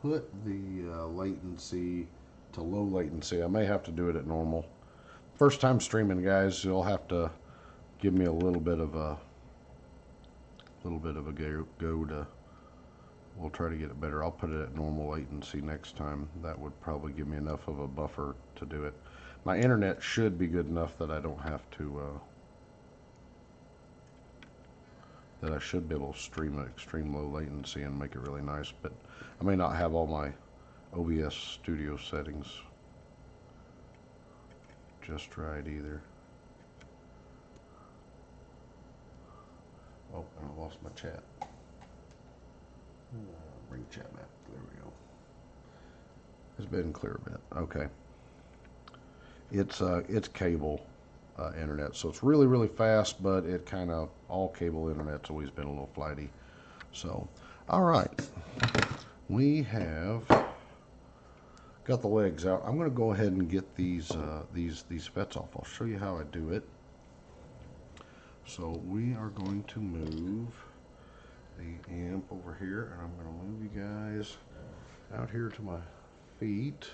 put the latency to low latency. I may have to do it at normal. First time streaming, guys, you'll have to give me a little bit of a go to. We'll try to get it better. I'll put it at normal latency next time. That would probably give me enough of a buffer to do it. My internet should be good enough that I don't have to. That I should be able to stream at extreme low latency and make it really nice, but I may not have all my OBS studio settings just right either. Oh, and I lost my chat. Bring chat back. There we go. It's been clear a bit. Okay. It's cable internet, so it's really fast, but it kind of, all cable internet's always been a little flighty. So, all right, we have got the legs out. I'm going to go ahead and get these fets off. I'll show you how I do it. So we are going to move the amp over here, and I'm going to move you guys out here to my feet.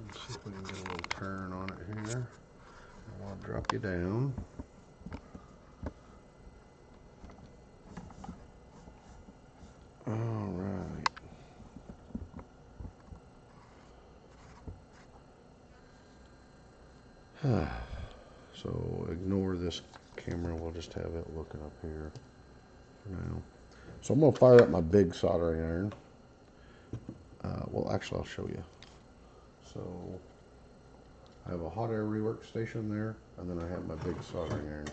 Let's see if we can get a little turn on it here. I'll drop you down. All right. So ignore this camera, we'll just have it looking up here for now. So I'm going to fire up my big soldering iron. Well, actually, I'll show you. So I have a hot air rework station there, and then I have my big soldering iron.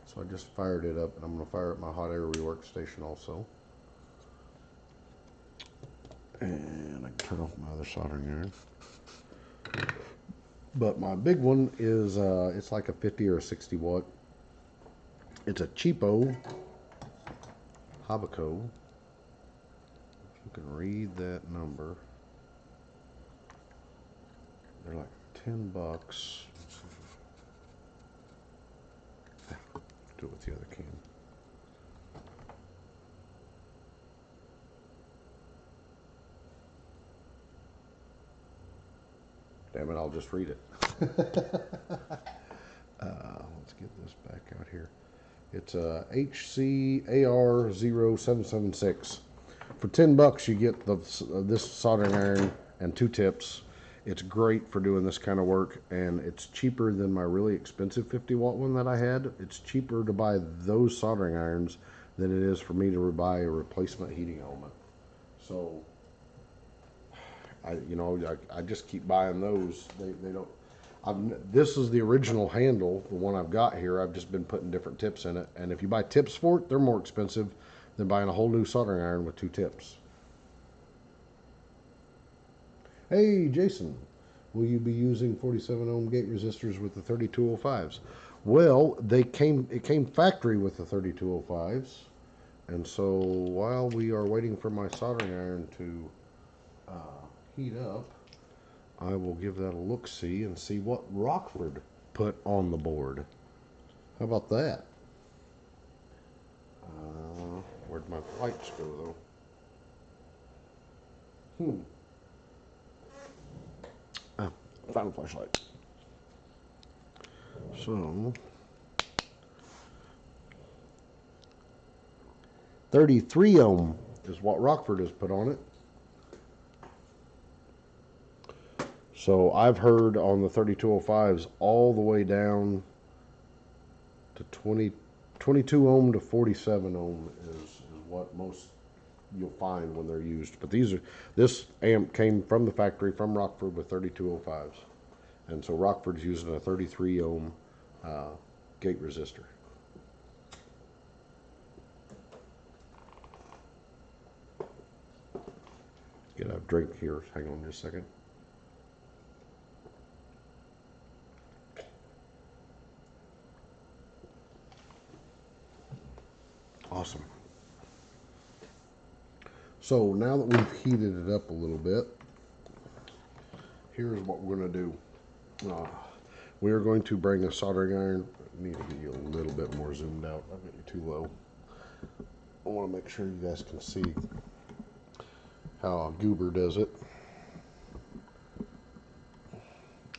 So I just fired it up, and I'm going to fire up my hot air rework station also. And I can turn off my other soldering iron. But my big one is, it's like a 50 or a 60 watt. It's a cheapo Habaco. If you can read that number. They're like $10. Do it with the other can. Damn it, I'll just read it. Let's get this back out here. It's a HCAR0776. For $10 you get this soldering iron and 2 tips. It's great for doing this kind of work, and it's cheaper than my really expensive 50 watt one that I had. It's cheaper to buy those soldering irons than it is for me to buy a replacement heating element. So I just keep buying those. They don't. This is the original handle, the one I've got here. I've just been putting different tips in it, and if you buy tips for it, they're more expensive than buying a whole new soldering iron with 2 tips. Hey Jason, will you be using 47 ohm gate resistors with the 3205s? Well, it came factory with the 3205s, and so while we are waiting for my soldering iron to heat up, I will give that a look-see and see what Rockford put on the board. How about that? Where'd my lights go though? Found a flashlight. So 33 ohm is what Rockford has put on it. So I've heard on the 3205s all the way down to 22 ohm to 47 ohm is what most you'll find when they're used. But this amp came from the factory from Rockford with 3205s, and so Rockford's using a 33 ohm gate resistor. Get a drink here. Hang on just a second. Awesome. So now that we've heated it up a little bit, here's what we're going to do. We are going to bring a soldering iron. I need to get you a little bit more zoomed out. I've got you too low. I want to make sure you guys can see how a goober does it.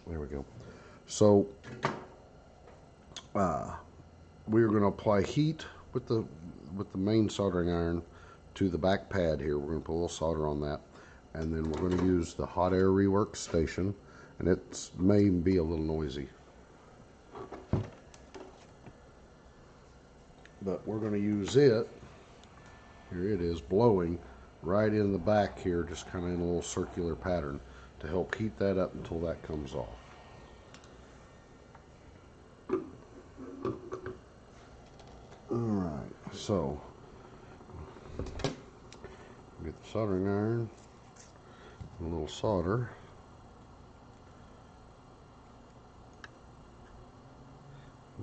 There we go. So we are going to apply heat with the main soldering iron to the back pad here. We're going to put a little solder on that, and then we're going to use the hot air rework station, and it may be a little noisy, but we're going to use it. Here it is blowing right in the back here, just kind of in a little circular pattern to help heat that up until that comes off. Alright, so get the soldering iron, a little solder,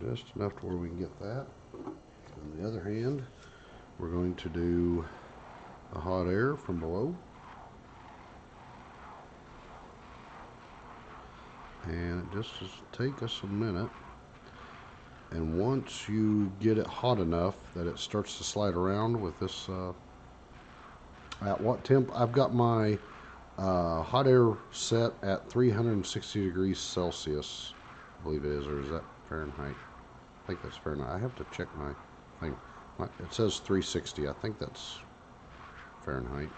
just enough to where we can get that. On the other hand, we're going to do the hot air from below, and it just take us a minute. And once you get it hot enough that it starts to slide around with this, at what temp? I've got my hot air set at 360 degrees Celsius, I believe it is, or is that Fahrenheit? I think that's Fahrenheit. I have to check my thing. It says 360. I think that's Fahrenheit.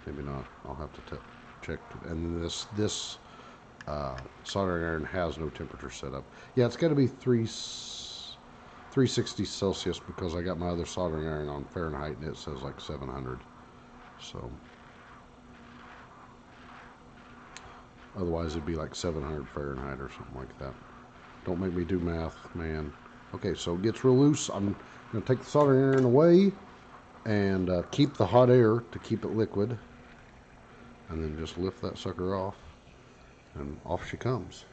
Maybe not. I'll have to check. And this soldering iron has no temperature set up. Yeah, it's got to be 360 Celsius because I got my other soldering iron on Fahrenheit and it says like 700. So otherwise it'd be like 700 Fahrenheit or something like that. Don't make me do math, man. Okay, so it gets real loose. I'm going to take the soldering iron away and keep the hot air to keep it liquid. And then just lift that sucker off. And off she comes.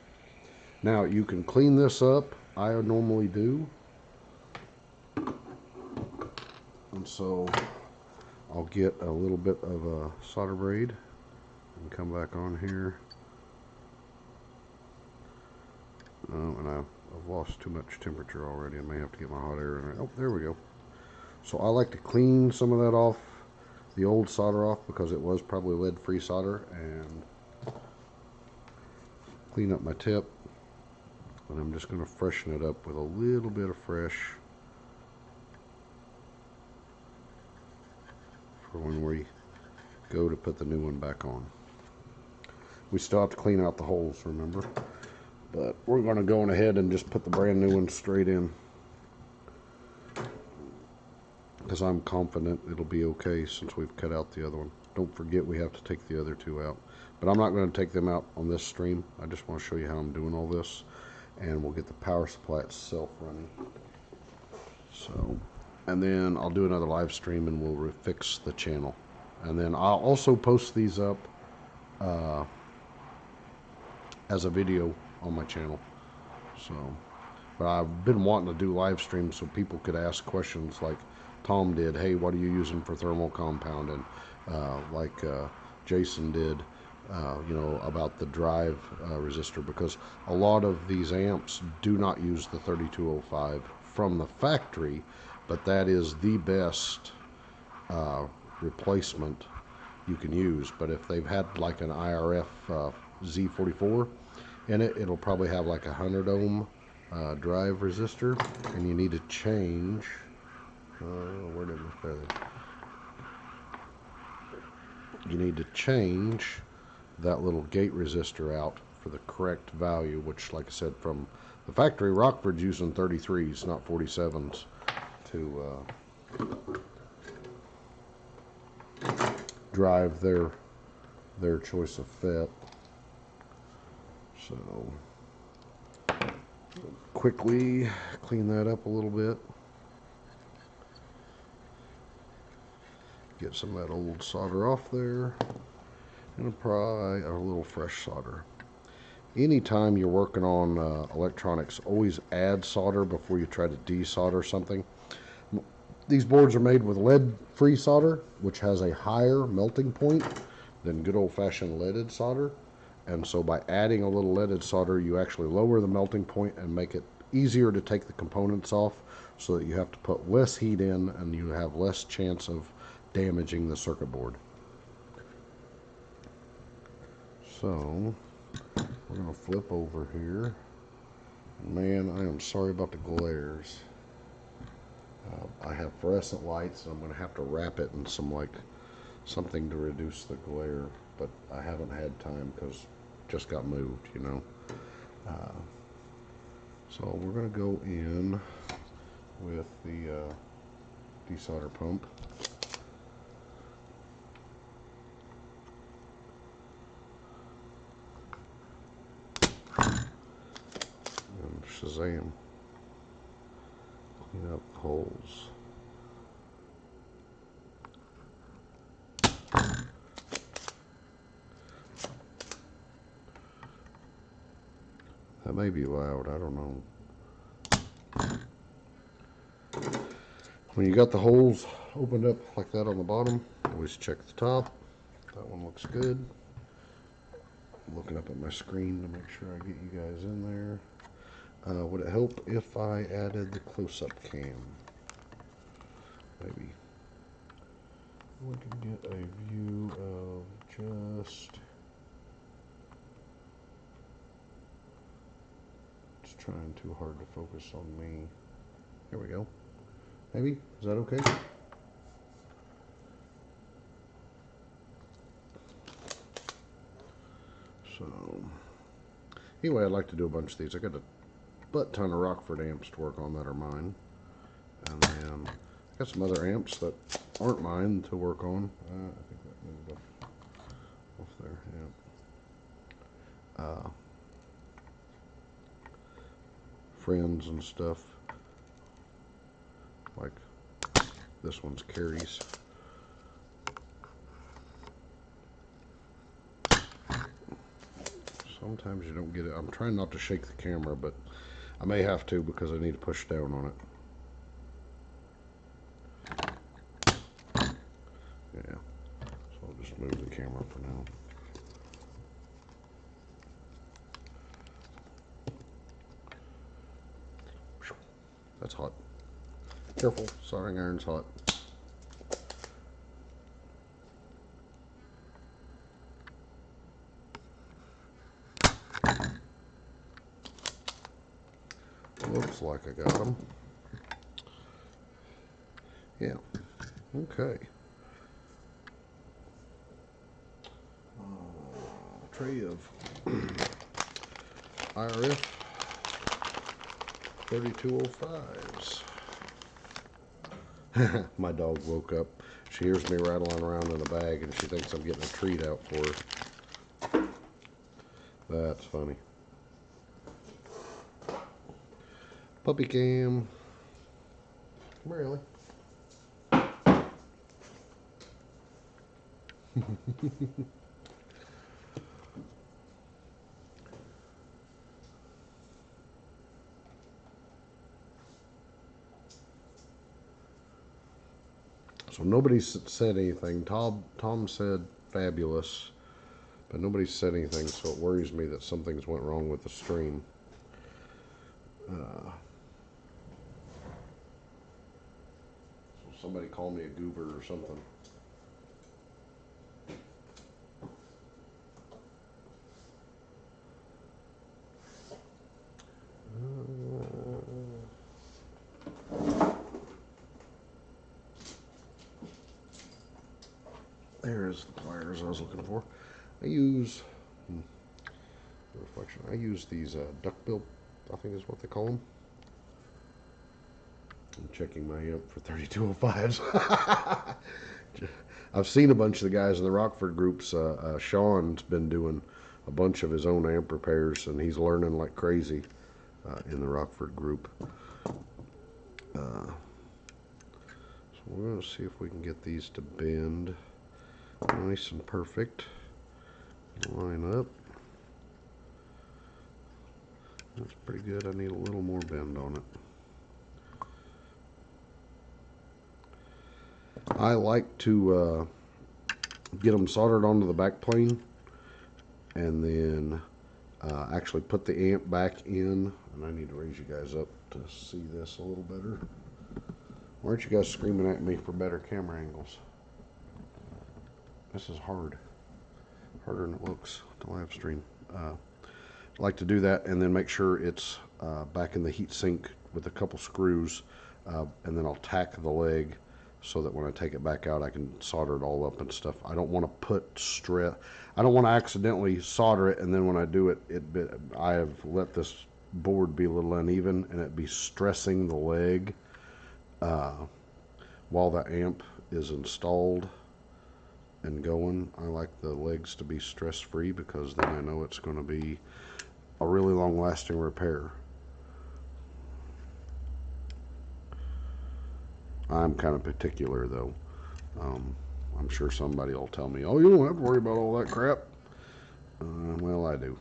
Now, you can clean this up. I normally do. And so I'll get a little bit of a solder braid and come back on here. And I've lost too much temperature already. I may have to get my hot air in there. Oh, there we go. So I like to clean some of that off, the old solder off, because it was probably lead-free solder, and clean up my tip. And I'm just going to freshen it up with a little bit of fresh for when we go to put the new one back on. We still have to clean out the holes, remember? But we're going to go on ahead and just put the brand new one straight in, because I'm confident it'll be okay since we've cut out the other one. Don't forget we have to take the other two out. But I'm not going to take them out on this stream. I just want to show you how I'm doing all this. And we'll get the power supply itself running. So, and then I'll do another live stream and we'll fix the channel. And then I'll also post these up as a video on my channel. So, but I've been wanting to do live streams so people could ask questions like Tom did. Hey, what are you using for thermal compounding? Like Jason did. You know, about the drive resistor, because a lot of these amps do not use the 3205 from the factory, but that is the best replacement you can use. But if they've had like an IRF Z44 in it, it'll probably have like a 100 ohm drive resistor, and you need to change where did we there? You need to change that little gate resistor out for the correct value, which, like I said, from the factory, Rockford's using 33s, not 47s, to drive their choice of FET. So quickly clean that up a little bit. Get some of that old solder off there. And apply a little fresh solder. Anytime you're working on electronics, always add solder before you try to desolder something. These boards are made with lead-free solder, which has a higher melting point than good old-fashioned leaded solder. And so by adding a little leaded solder, you actually lower the melting point and make it easier to take the components off, so that you have to put less heat in and you have less chance of damaging the circuit board. So, we're going to flip over here. Man, I am sorry about the glares. I have fluorescent lights, and I'm going to have to wrap it in something to reduce the glare, but I haven't had time because it just got moved, you know. So we're going to go in with the desolder pump. Shazam. Clean up the holes. That may be loud, I don't know. When you got the holes opened up like that on the bottom, always check the top. That one looks good. I'm looking up at my screen to make sure I get you guys in there. Would it help if I added the close-up cam? Maybe. We can get a view of just... It's trying too hard to focus on me. Here we go. Maybe? Is that okay? So... Anyway, I'd like to do a bunch of these. I got a butt ton of Rockford amps to work on that are mine. And then I got some other amps that aren't mine to work on. I think that moved off there, yeah. Friends and stuff. Like this one's Carrie's. Sometimes you don't get it. I'm trying not to shake the camera, but I may have to because I need to push down on it. Yeah. So I'll just move the camera for now. That's hot. Careful, soldering iron's hot. Looks like I got them. Yeah. Okay. Tray of IRF 3205s. My dog woke up. She hears me rattling around in a bag and she thinks I'm getting a treat out for her. That's funny. Puppy cam. Come here, Ellie. So nobody's said anything. Tom said fabulous, but nobody's said anything, so it worries me that something's went wrong with the stream. So somebody call me a goober or something. There's the pliers I was looking for. I use reflection. I use these duckbill, I think is what they call them. I'm checking my amp for 3205s. I've seen a bunch of the guys in the Rockford groups. Sean's been doing a bunch of his own amp repairs, and he's learning like crazy in the Rockford group. So we're going to see if we can get these to bend nice and perfect. Line up. That's pretty good. I need a little more bend on it. I like to get them soldered onto the back plane and then actually put the amp back in. And I need to raise you guys up to see this a little better. Why aren't you guys screaming at me for better camera angles? This is hard. Harder than it looks to live stream. I like to do that and then make sure it's back in the heat sink with a couple screws, and then I'll tack the leg so that when I take it back out I can solder it all up and stuff. I don't want to put stress. I don't want to accidentally solder it and then when I do it, I have let this board be a little uneven and it be stressing the leg while the amp is installed and going. I like the legs to be stress free because then I know it's going to be a really long lasting repair. I'm kind of particular though. I'm sure somebody will tell me, oh, you don't have to worry about all that crap. Well, I do.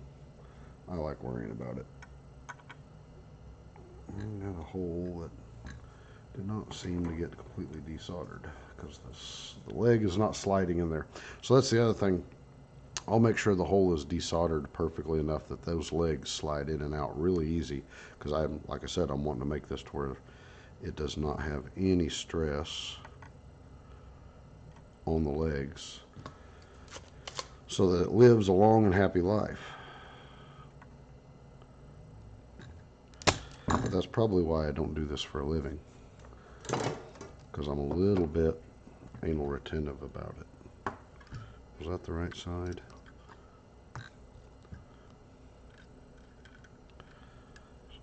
I like worrying about it. I got a hole that did not seem to get completely desoldered because the leg is not sliding in there. So that's the other thing. I'll make sure the hole is desoldered perfectly enough that those legs slide in and out really easy, because like I said, I'm wanting to make this to where it does not have any stress on the legs so that it lives a long and happy life. But that's probably why I don't do this for a living, because I'm a little bit anal retentive about it. Was that the right side?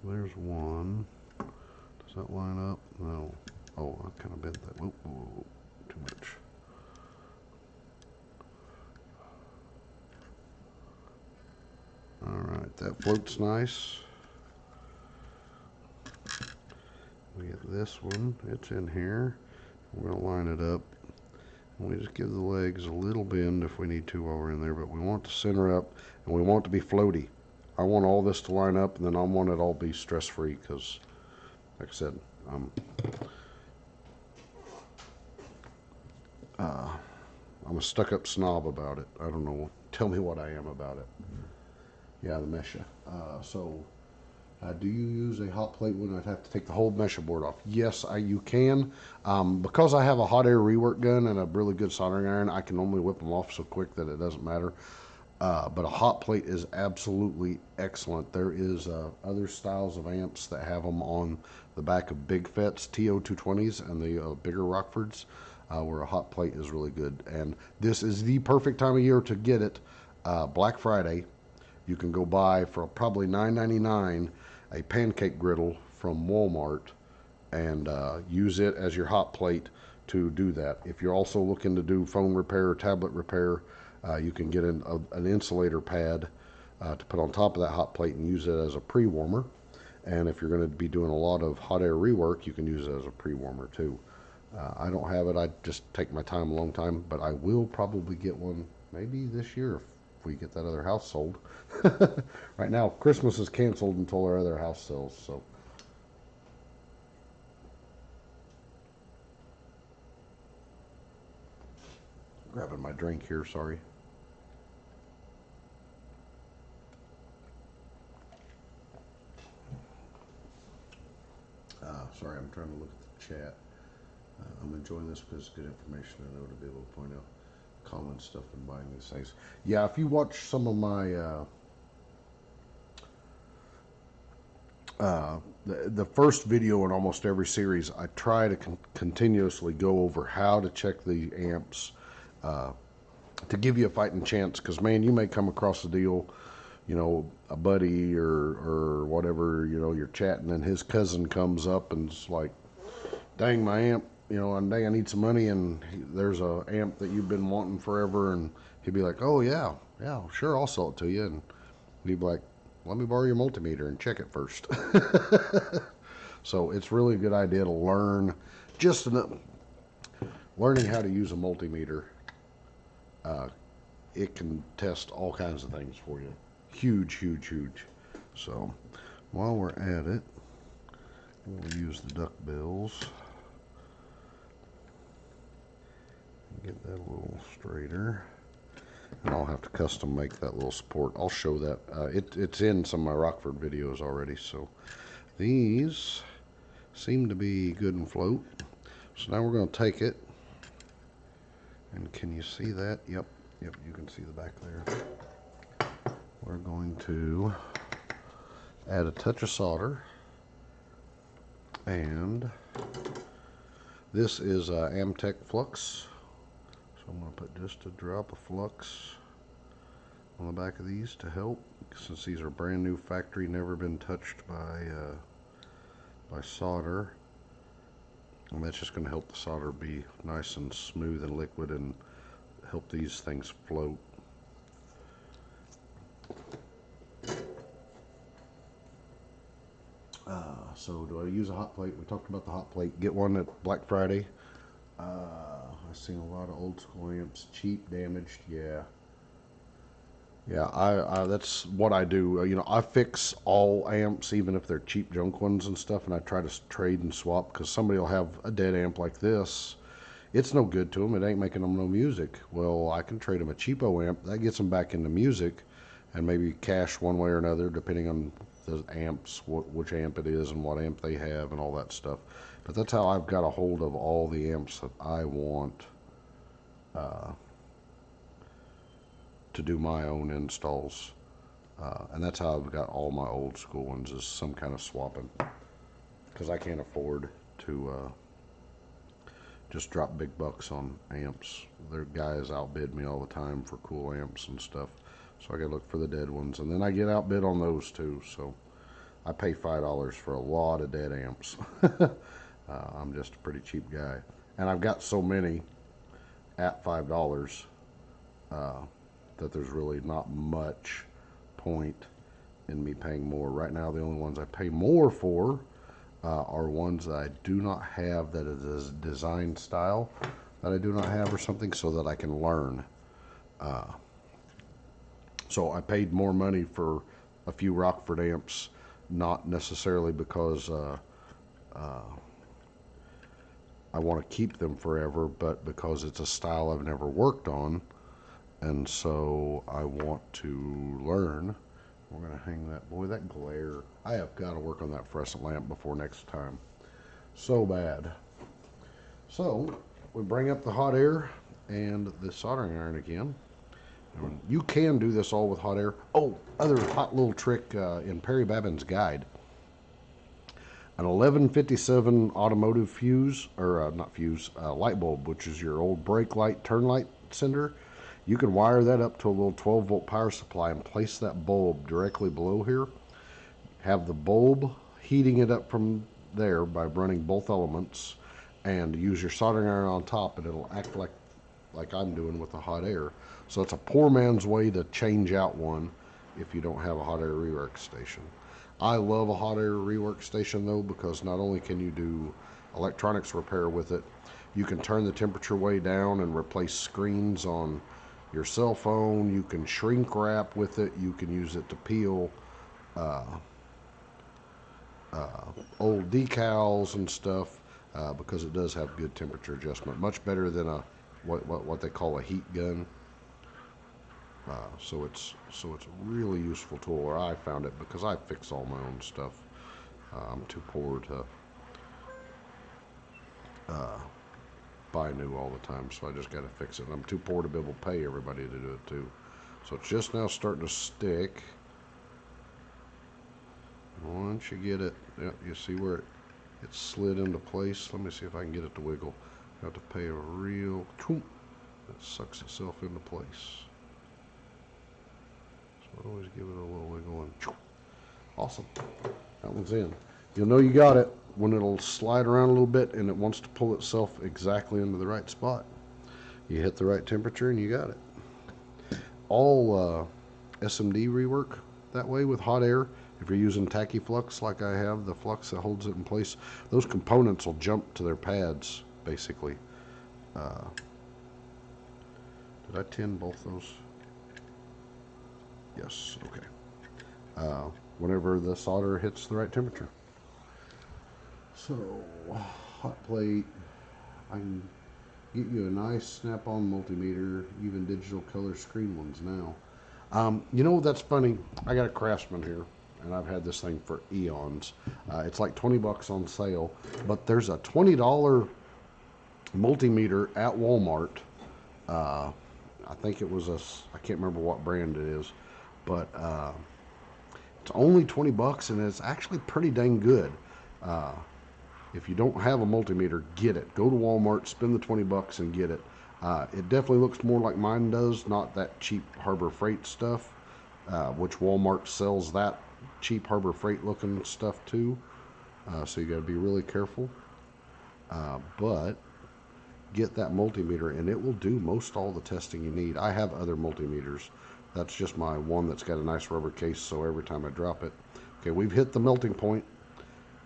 There's one. Does that line up? No. Oh, I kind of bent that. Whoa, whoa, whoa. Too much. Alright, that floats nice. We get this one. It's in here. We're going to line it up. And we just give the legs a little bend if we need to while we're in there, but we want to center up and we want it to be floaty. I want all this to line up, and then I want it all be stress-free because, like I said, I'm a stuck-up snob about it. I don't know. Tell me what I am about it. Yeah, the Mesha. Do you use a hot plate when I'd have to take the whole Mesha board off? Yes, you can. Because I have a hot air rework gun and a really good soldering iron, I can normally whip them off so quick that it doesn't matter. But a hot plate is absolutely excellent. There is other styles of amps that have them on the back of big FETs, TO220s, and the bigger Rockfords, where a hot plate is really good. And this is the perfect time of year to get it. Black Friday, you can go buy for probably $9.99 a pancake griddle from Walmart and use it as your hot plate to do that. If you're also looking to do phone repair or tablet repair, you can get an insulator pad to put on top of that hot plate and use it as a pre-warmer. And if you're going to be doing a lot of hot air rework, you can use it as a pre-warmer too. I don't have it. I just take my time a long time, but I will probably get one maybe this year if we get that other house sold. Right now, Christmas is canceled until our other house sells, so. Grabbing my drink here, sorry. Sorry, I'm trying to look at the chat. I'm enjoying this because it's good information. I know to be able to point out common stuff and buying these things. Yeah, if you watch some of my the first video in almost every series, I try to continuously go over how to check the amps to give you a fighting chance. Because man, you may come across a deal, you know, a buddy or whatever, you know, you're chatting and his cousin comes up and it's like, dang, my amp, you know, and dang, I need some money, and there's a amp that you've been wanting forever, and he'd be like, oh yeah, sure, I'll sell it to you, and he'd be like, let me borrow your multimeter and check it first. So it's really a good idea to learn just enough. Learning how to use a multimeter, it can test all kinds of things for you. Huge, huge, huge. So while we're at it, we'll use the duck bills. Get that a little straighter. And I'll have to custom make that little support. I'll show that. It's in some of my Rockford videos already. So these seem to be good and float. So now we're going to take it. And can you see that? Yep, you can see the back there. We're going to add a touch of solder. And this is Amtech Flux. So I'm going to put just a drop of flux on the back of these to help, since these are brand new factory, never been touched by solder. And that's just going to help the solder be nice and smooth and liquid and help these things float. So do I use a hot plate? We talked about the hot plate. Get one at Black Friday. I've seen a lot of old school amps, cheap, damaged. Yeah, I that's what I do. You know, I fix all amps, even if they're cheap junk ones and stuff, and I try to trade and swap, because somebody will have a dead amp like this. It's no good to them. It ain't making them no music. Well, I can trade them a cheapo amp. That gets them back into music, and maybe cash one way or another, depending on the amps, which amp it is and what amp they have and all that stuff. But that's how I've got a hold of all the amps that I want to do my own installs. And that's how I've got all my old school ones, is some kind of swapping. Because I can't afford to just drop big bucks on amps. Their guys outbid me all the time for cool amps and stuff. So I gotta look for the dead ones. And then I get outbid on those too. So I pay $5 for a lot of dead amps. I'm just a pretty cheap guy. And I've got so many at $5 that there's really not much point in me paying more. Right now, the only ones I pay more for are ones that I do not have, that is a design style that I do not have or something, so that I can learn. So I paid more money for a few Rockford amps, not necessarily because I want to keep them forever, but because it's a style I've never worked on, and so I want to learn. We're going to hang that. Boy, that glare. I have got to work on that fluorescent lamp before next time. So bad. So we bring up the hot air and the soldering iron again. You can do this all with hot air. Oh, other hot little trick in Perry Babin's guide. An 1157 automotive fuse, or not fuse, light bulb, which is your old brake light, turn light sender. You can wire that up to a little 12-volt power supply and place that bulb directly below here. Have the bulb heating it up from there by running both elements, and use your soldering iron on top, and it'll act like I'm doing with the hot air. So it's a poor man's way to change out one if you don't have a hot air rework station. I love a hot air rework station though, because not only can you do electronics repair with it, you can turn the temperature way down and replace screens on your cell phone. You can shrink wrap with it. You can use it to peel old decals and stuff, because it does have good temperature adjustment, much better than a what they call a heat gun. So it's a really useful tool, or I found it, because I fix all my own stuff. I'm too poor to buy new all the time, so I just got to fix it. And I'm too poor to be able to pay everybody to do it too. So it's just now starting to stick. Once you get it, yeah, you see where it slid into place. Let me see if I can get it to wiggle. You have to pay a real choom. It sucks itself into place. So I always give it a little wiggle and choom. Awesome. That one's in. You'll know you got it when it'll slide around a little bit and it wants to pull itself exactly into the right spot. You hit the right temperature and you got it. All SMD rework that way with hot air. If you're using tacky flux like I have, the flux that holds it in place, those components will jump to their pads basically. Did I tin both those? Yes, okay. Whenever the solder hits the right temperature. So, hot plate, I can get you a nice snap-on multimeter, even digital color screen ones now. You know, that's funny. I got a Craftsman here, and I've had this thing for eons. It's like 20 bucks on sale, but there's a $20 multimeter at Walmart. I think it was I can't remember what brand it is, but it's only 20 bucks, and it's actually pretty dang good. If you don't have a multimeter, get it. Go to Walmart, spend the 20 bucks and get it. It definitely looks more like mine does, not that cheap Harbor Freight stuff, which Walmart sells that cheap Harbor Freight looking stuff too. So you got to be really careful. But get that multimeter and it will do most all the testing you need. I have other multimeters. That's just my one that's got a nice rubber case, so every time I drop it. Okay, we've hit the melting point,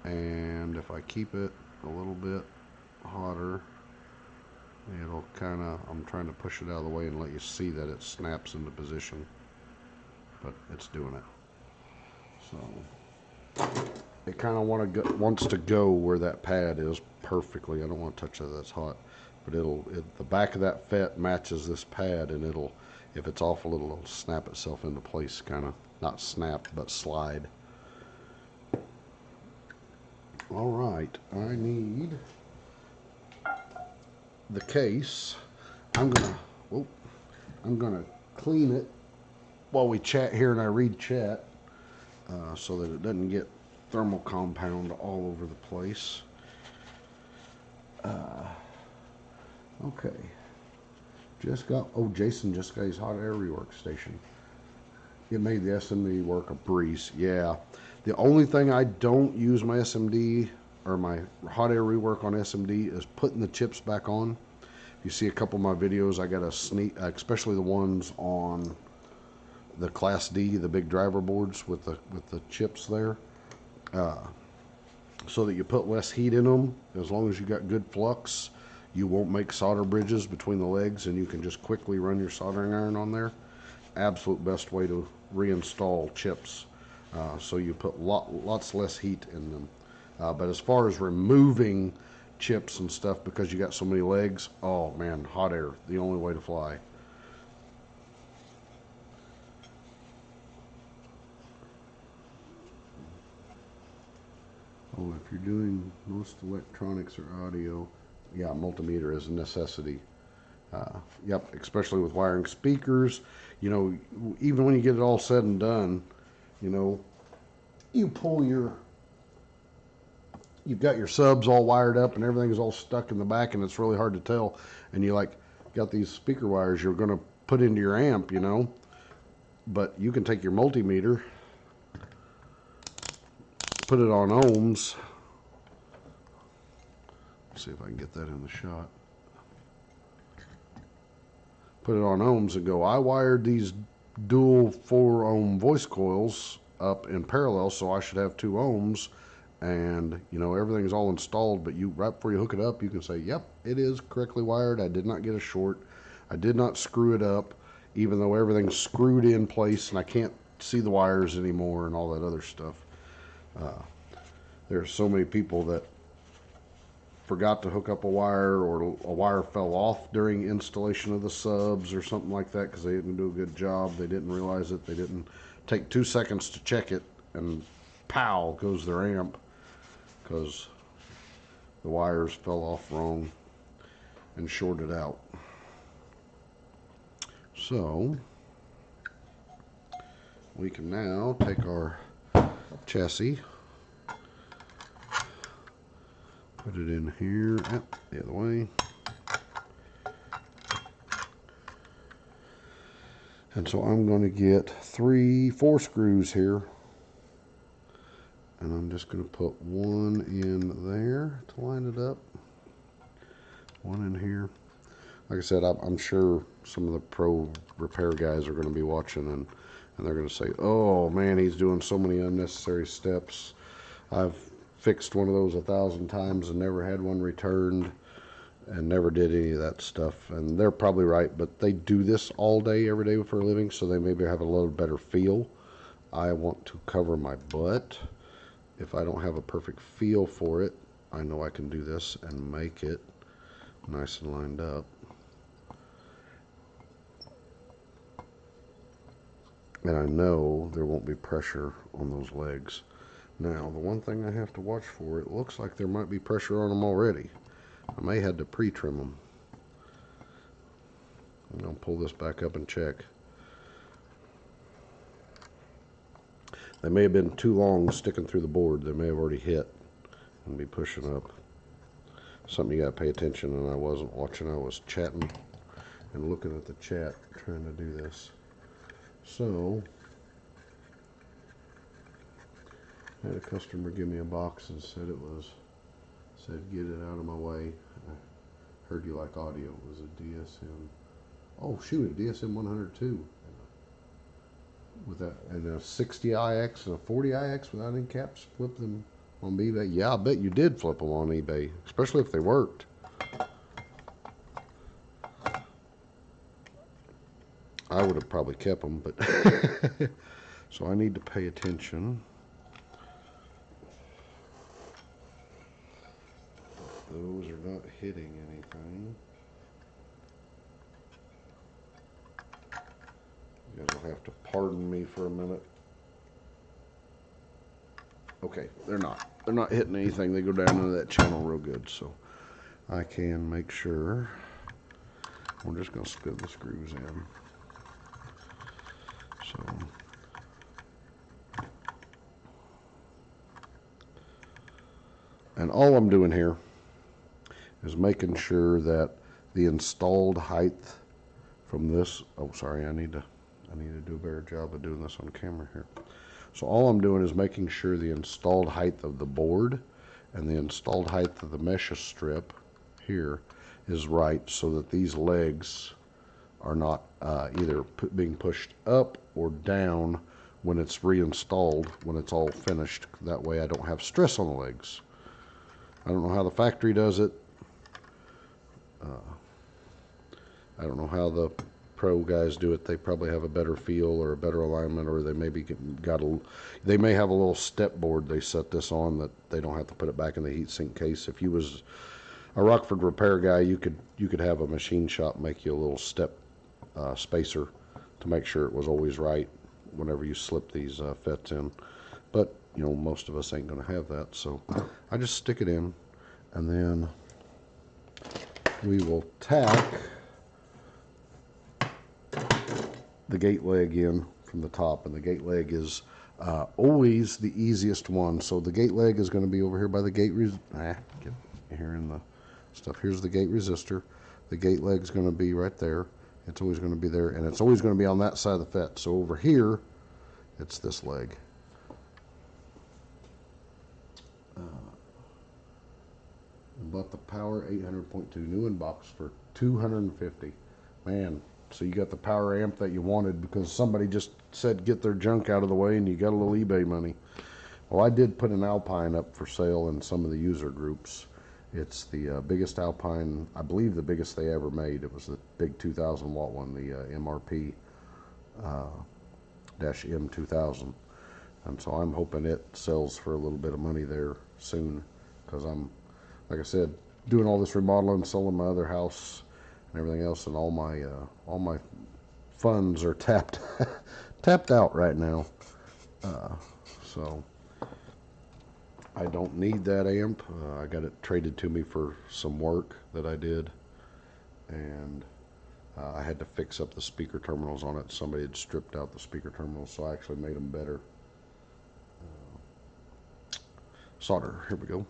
and if I keep it a little bit hotter, it'll kind of, I'm trying to push it out of the way and let you see that it snaps into position, but it's doing it. So it kind of wants to go where that pad is perfectly. I don't want to touch that, that's hot, but the back of that fet matches this pad, and if it's off a little, it'll snap itself into place, kind of, not snap, but slide. All right, I need the case. I'm gonna clean it while we chat here and I read chat, so that it doesn't get thermal compound all over the place. Okay. Jason just got his hot air rework station. It made the SMD work a breeze. Yeah, The only thing I don't use my SMD or my hot air rework on SMD is putting the chips back on. You see a couple of my videos, I got a sneak, especially the ones on the Class D, the big driver boards with the chips there, so that you put less heat in them. As long as you got good flux, you won't make solder bridges between the legs, and you can just quickly run your soldering iron on there. Absolute best way to reinstall chips, so you put lots less heat in them. But as far as removing chips and stuff, because you got so many legs, oh man, hot air, the only way to fly. Oh, if you're doing most electronics or audio, yeah, multimeter is a necessity. Yep, especially with wiring speakers. You know, even when you get it all said and done, you know, you pull your, you've got your subs all wired up and everything's all stuck in the back, and it's really hard to tell. And you like got these speaker wires you're going to put into your amp, you know, but you can take your multimeter, put it on ohms. Let's see if I can get that in the shot. Put it on ohms and go, I wired these dual 4 ohm voice coils up in parallel, so I should have 2 ohms. And you know, everything's all installed, but you, right before you hook it up, you can say, yep, it is correctly wired. I did not get a short. I did not screw it up, even though everything's screwed in place and I can't see the wires anymore and all that other stuff. There's so many people that forgot to hook up a wire, or a wire fell off during installation of the subs or something like that because they didn't do a good job. They didn't realize it. They didn't take 2 seconds to check it, and pow goes their amp because the wires fell off wrong and shorted out. So we can now take our chassis, put it in here, the other way. And so I'm going to get 4 screws here. And I'm just going to put one in there to line it up. One in here. Like I said, I'm sure some of the pro repair guys are going to be watching, and they're going to say, oh man, he's doing so many unnecessary steps. I've fixed one of those 1,000 times and never had one returned and never did any of that stuff. And they're probably right, but they do this all day, every day for a living, so they maybe have a little better feel. I want to cover my butt. If I don't have a perfect feel for it, I know I can do this and make it nice and lined up. And I know there won't be pressure on those legs. Now, the one thing I have to watch for, it looks like there might be pressure on them already. I may have to pre-trim them. I'm going to pull this back up and check. They may have been too long sticking through the board. They may have already hit and be pushing up. Something you got to pay attention, and I wasn't watching. I was chatting and looking at the chat trying to do this. So, I had a customer give me a box and said get it out of my way. I heard you like audio. It was a DSM. Oh shoot, a DSM 102. With that, and a 60IX and a 40IX without any caps, flip them on eBay. Yeah, I bet you did flip them on eBay, especially if they worked. I would have probably kept them, but so I need to pay attention. Those are not hitting anything. You guys will have to pardon me for a minute. Okay, they're not. They're not hitting anything. They go down into that channel real good, so I can make sure. We're just going to screw the screws in. So, and all I'm doing here is making sure that the installed height from this, oh sorry, I need to do a better job of doing this on camera here. So all I'm doing is making sure the installed height of the board and the installed height of the mesh strip here is right, so that these legs are not either being pushed up or down when it's reinstalled, when it's all finished. That way I don't have stress on the legs. I don't know how the factory does it. I don't know how the pro guys do it. They probably have a better feel or a better alignment, or they maybe they may have a little step board they set this on that they don't have to put it back in the heatsink case. If you was a Rockford repair guy, you could have a machine shop make you a little step spacer to make sure it was always right whenever you slip these FETs in. But you know, most of us ain't gonna have that, so I just stick it in, and then we will tack the gate leg in from the top, and the gate leg is always the easiest one. So the gate leg is going to be over here by the gate get here in the stuff. Here's the gate resistor. The gate leg is going to be right there. It's always going to be there, and it's always going to be on that side of the FET. So over here, it's this leg. Bought the Power 800.2 new in box for $250. Man, so you got the power amp that you wanted because somebody just said get their junk out of the way, and you got a little eBay money. Well, I did put an Alpine up for sale in some of the user groups. It's the biggest Alpine, I believe the biggest they ever made. It was the big 2,000 watt one, the MRP -M2000. And so I'm hoping it sells for a little bit of money there soon, because I'm, like I said, doing all this remodeling, selling my other house and everything else, and all my funds are tapped out right now. So I don't need that amp. I got it traded to me for some work that I did, and I had to fix up the speaker terminals on it. Somebody had stripped out the speaker terminals, so I actually made them better. Solder, here we go.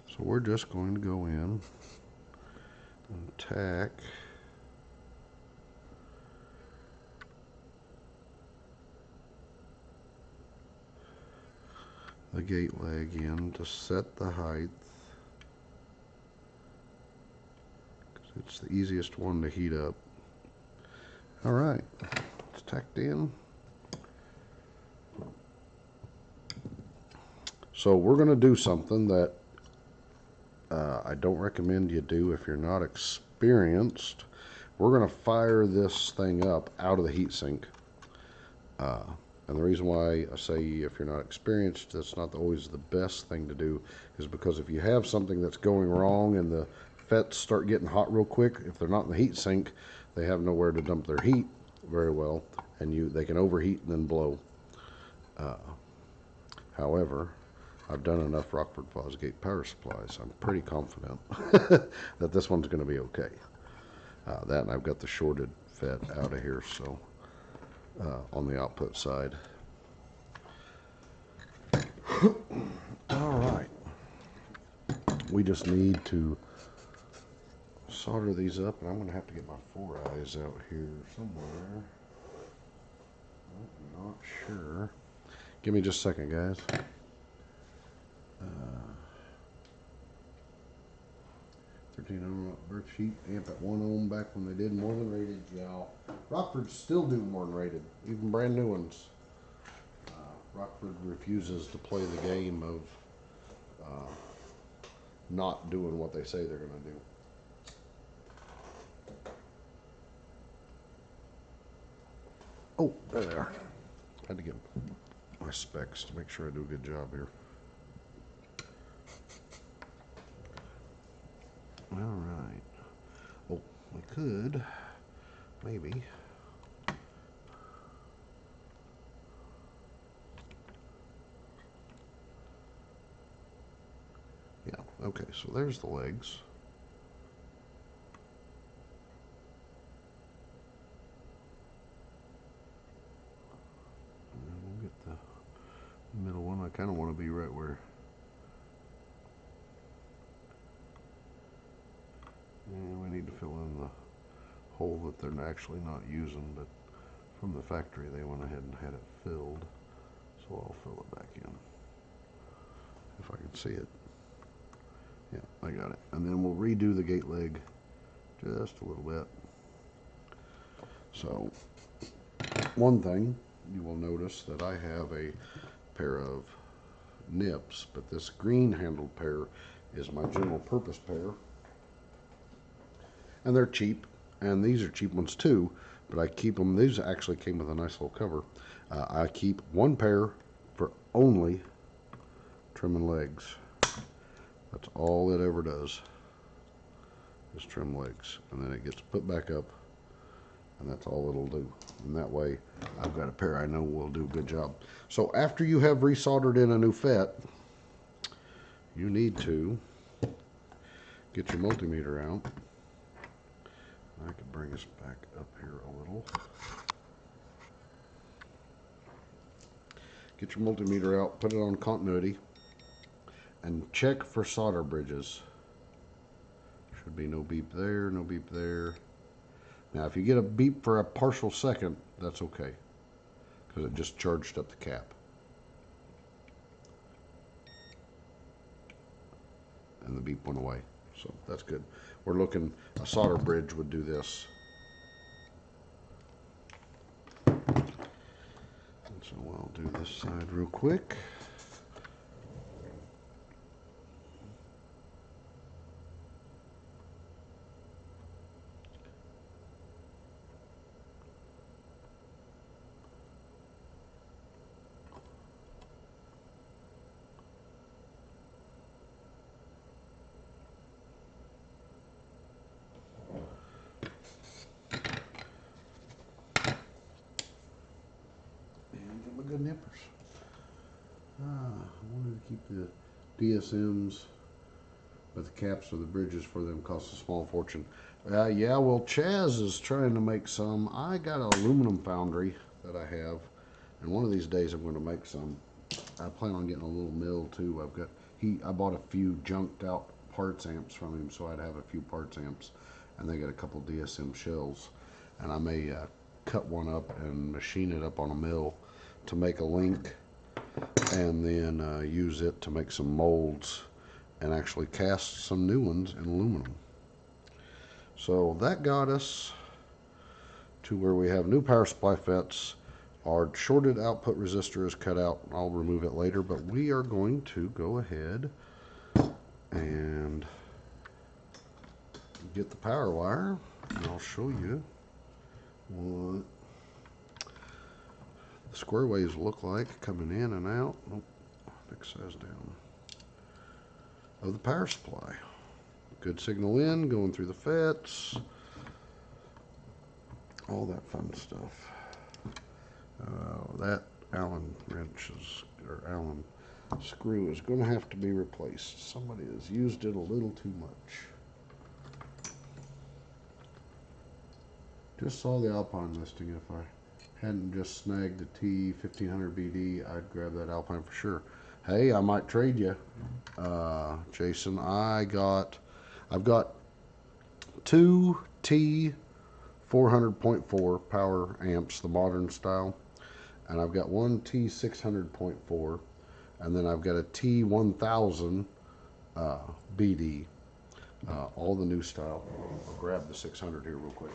So we're just going to go in and tack the gate leg in to set the height. It's the easiest one to heat up. All right, it's tacked in. So we're going to do something that I don't recommend you do if you're not experienced. We're going to fire this thing up out of the heatsink. And the reason why I say if you're not experienced, that's not always the best thing to do, is because if you have something that's going wrong and the FETs start getting hot real quick, if they're not in the heatsink, they have nowhere to dump their heat very well, and they can overheat and then blow. However, I've done enough Rockford Fosgate power supplies. I'm pretty confident that this one's going to be okay. That, and I've got the shorted FET out of here, so on the output side. All right. We just need to solder these up, and I'm going to have to get my 4-eyes out here somewhere. I'm not sure. Give me just a second, guys. 13 ohm birth sheet, amp at 1 ohm back when they did more than rated, y'all. Rockford still do more than rated, even brand new ones. Rockford refuses to play the game of not doing what they say they're going to do. Oh, there they are. Had to get my specs to make sure I do a good job here. All right. Oh, we could maybe. Yeah, okay, so there's the legs. And we'll get the middle one. I kind of want to be right where. And we need to fill in the hole that they're actually not using, but from the factory. They went ahead and had it filled, so I'll fill it back in if I can see it. Yeah, I got it. And then we'll redo the gate leg just a little bit. So one thing you will notice that I have a pair of nips, but this green handled pair is my general purpose pair, and they're cheap, and these are cheap ones too, but I keep them. These actually came with a nice little cover. I keep one pair for only trimming legs. That's all it ever does, is trim legs, and then it gets put back up, and that's all it'll do. And that way I've got a pair I know will do a good job. So after you have resoldered in a new FET, you need to get your multimeter out. I can bring us back up here a little. Get your multimeter out, put it on continuity, and check for solder bridges. Should be no beep there, no beep there. Now if you get a beep for a partial second, that's okay, because it just charged up the cap. And the beep went away, so that's good. We're looking, a solder bridge would do this. And so I'll do this side real quick. Good nippers. I wanted to keep the DSMs, but the caps or the bridges for them cost a small fortune. Yeah, well, Chaz is trying to make some. I got an aluminum foundry that I have, and one of these days I'm going to make some. I plan on getting a little mill too. I bought a few junked out parts amps from him, so I'd have a few parts amps, and they got a couple DSM shells, and I may cut one up and machine it up on a mill to make a link, and then use it to make some molds and actually cast some new ones in aluminum. So that got us to where we have new power supply FETs. Our shorted output resistor is cut out. I'll remove it later, but we are going to go ahead and get the power wire, and I'll show you what the square waves look like coming in and out. Oh, big size down of the power supply. Good signal in, going through the FETs, all that fun stuff. That Allen wrench or Allen screw is going to have to be replaced. Somebody has used it a little too much. Just saw the Alpine listing. If I hadn't just snagged the T1500 BD, I'd grab that Alpine for sure. Hey, I might trade you, Jason. I've got two T400.4 power amps, the modern style, and I've got one T600.4, and then I've got a T1000 BD, all the new style. I'll grab the 600 here real quick.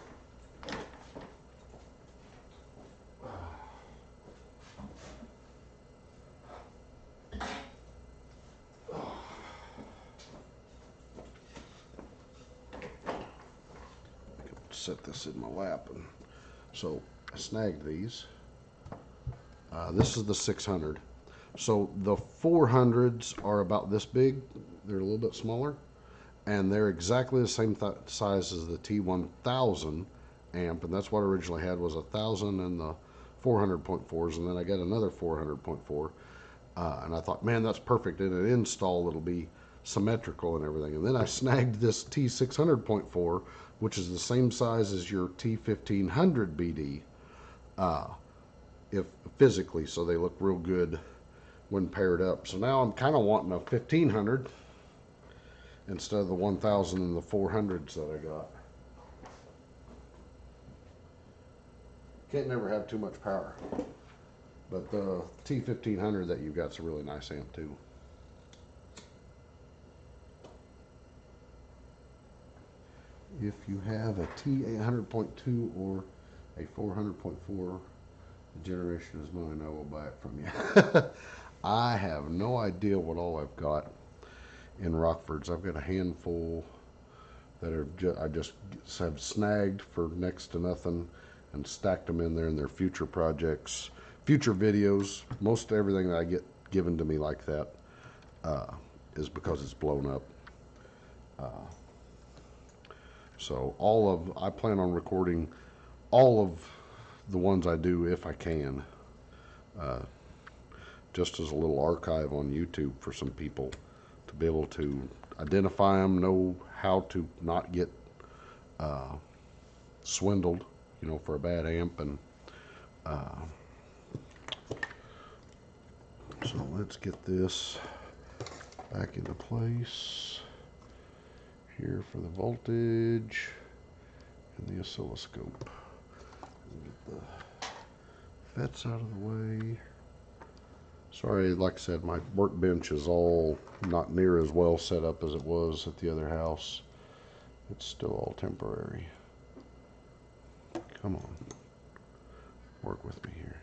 Set this in my lap, and so I snagged these. This is the 600. So the 400s are about this big. They're a little bit smaller, and they're exactly the same size as the T1000 amp, and that's what I originally had, was 1,000 and the 400.4s, and then I got another 400.4, and I thought, man, that's perfect. In an install, it'll be symmetrical and everything. And then I snagged this T600.4, which is the same size as your T1500 BD, if physically, so they look real good when paired up. So now I'm kind of wanting a 1500 instead of the 1000 and the 400s that I got. Can't never have too much power. But the T1500 that you've got is a really nice amp too. If you have a T800.2 or a 400.4 generation is mine, I will buy it from you. I have no idea what all I've got in Rockfords. I've got a handful that are I just have snagged for next to nothing and stacked them in there in their future projects, future videos. Most everything that I get given to me like that is because it's blown up. So I plan on recording all of the ones I do if I can, just as a little archive on YouTube for some people to be able to identify them, know how to not get swindled, you know, for a bad amp. And so let's get this back into place here for the voltage and the oscilloscope. Get the FETs out of the way. Sorry, like I said, my workbench is all not near as well set up as it was at the other house. It's still all temporary. Come on, work with me here.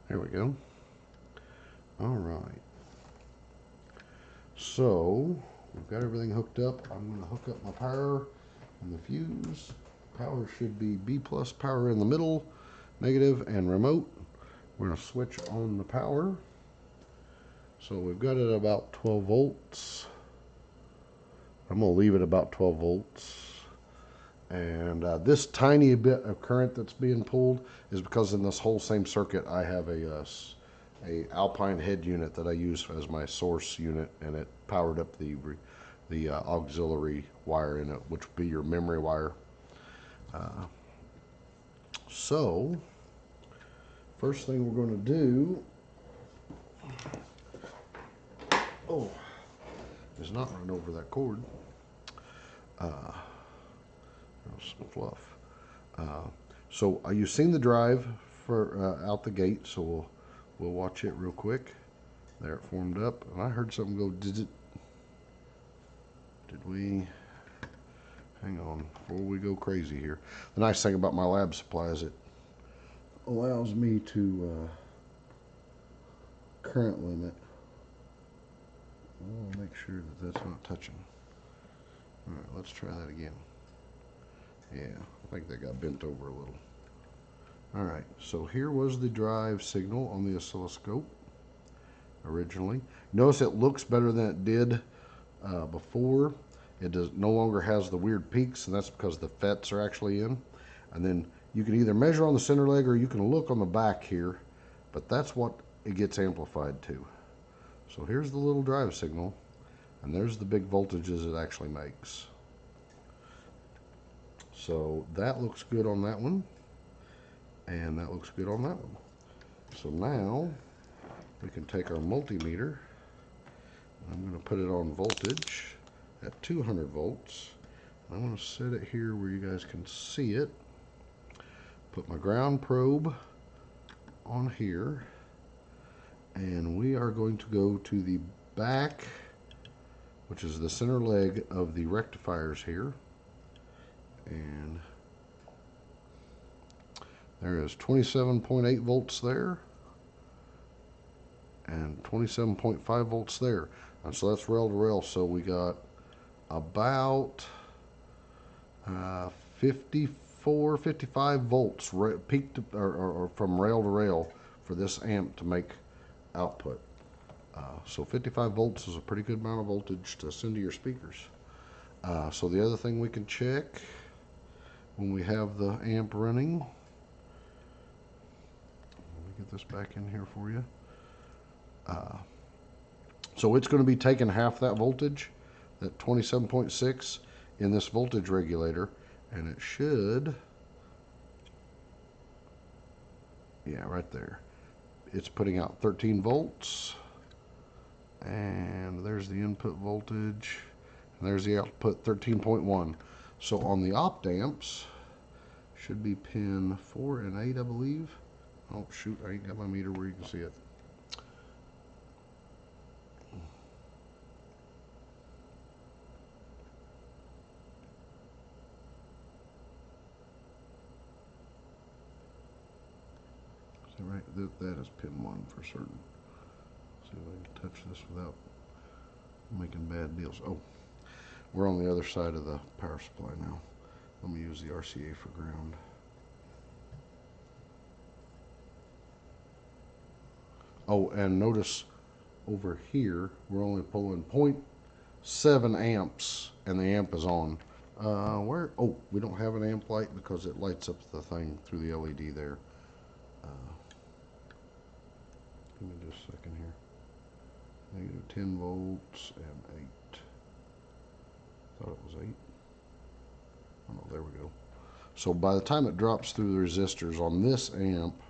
There we go. All right. So we've got everything hooked up. I'm going to hook up my power and the fuse. Power should be B+ power in the middle, negative, and remote. We're going to switch on the power. So we've got it about 12 volts. I'm going to leave it about 12 volts. And this tiny bit of current that's being pulled is because in this whole same circuit I have a Alpine head unit that I use as my source unit, and it powered up the auxiliary wire in it, which would be your memory wire. So first thing we're going to do is not run over that cord. Some fluff. So you've seen the drive for out the gate, so we'll watch it real quick. There, it formed up, and I heard something go. Did we? Hang on before we go crazy here. The nice thing about my lab supply is it allows me to current limit. I'll make sure that that's not touching. All right, let's try that again. Yeah, I think that got bent over a little. All right, so here was the drive signal on the oscilloscope originally. Notice it looks better than it did before. It no longer has the weird peaks, and that's because the FETs are actually in. And then you can either measure on the center leg or you can look on the back here, but that's what it gets amplified to. So here's the little drive signal, and there's the big voltages it actually makes. So that looks good on that one, and that looks good on that one. So now we can take our multimeter. I'm going to put it on voltage at 200 volts. I'm going to set it here where you guys can see it. Put my ground probe on here, and we are going to go to the back, which is the center leg of the rectifiers here. And there is 27.8 volts there and 27.5 volts there. And so that's rail to rail. So we got about 54, 55 volts peak to, or from rail to rail for this amp to make output. So 55 volts is a pretty good amount of voltage to send to your speakers. So the other thing we can check when we have the amp running, let me get this back in here for you. So it's going to be taking half that voltage, that 27.6, in this voltage regulator, and it should, yeah, right there. It's putting out 13 volts, and there's the input voltage, and there's the output 13.1. So on the opt amps, Should be pin 4 and 8, I believe. Oh shoot, I ain't got my meter where you can see it. So right, that is pin 1 for certain. See if I can touch this without making bad deals. Oh, we're on the other side of the power supply now. Let me use the RCA for ground. Oh, and notice over here, we're only pulling 0.7 amps, and the amp is on. Oh, we don't have an amp light because it lights up the thing through the LED there. Give me just a second here. Negative 10 volts and 8. Thought it was 8. Oh, no, there we go. So by the time it drops through the resistors on this amp,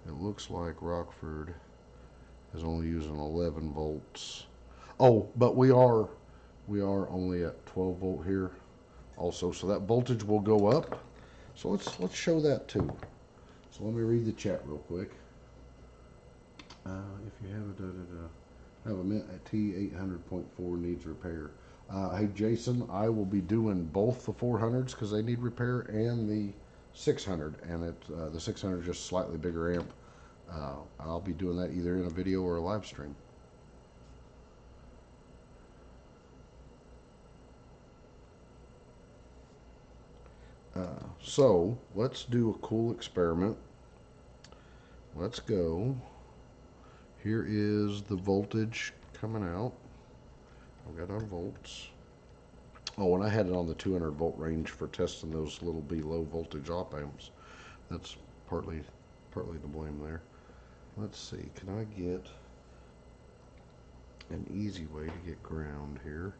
it looks like Rockford is only using 11 volts. Oh, but we are only at 12 volt here also, so that voltage will go up. So let's show that too. So let me read the chat real quick. If you have a mint at T800.4 needs repair. Hey Jason, I will be doing both the 400s because they need repair and the 600, and the 600 is just slightly bigger amp. I'll be doing that either in a video or a live stream. So let's do a cool experiment. Let's go. Here is the voltage coming out. I've got our volts. Oh, and I had it on the 200 volt range for testing those little B low voltage op amps. That's partly to blame there. Let's see, can I get an easy way to get ground here?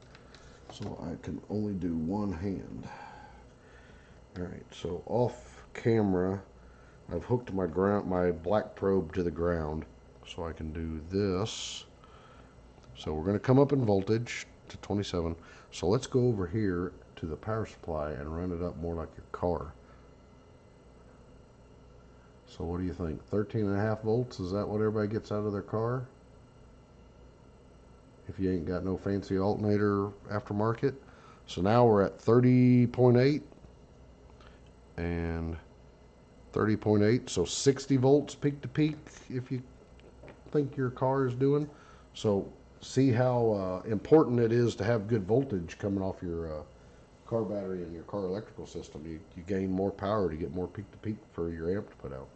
So I can only do one hand. Alright, so off camera, I've hooked my black probe to the ground, so I can do this. So we're going to come up in voltage to 27. So let's go over here to the power supply and run it up more like your car. So what do you think? 13.5 volts? Is that what everybody gets out of their car? If you ain't got no fancy alternator aftermarket. So now we're at 30.8 and 30.8. So 60 volts peak to peak if you think your car is doing. So see how important it is to have good voltage coming off your car battery and your car electrical system. You gain more power to get more peak to peak for your amp to put out.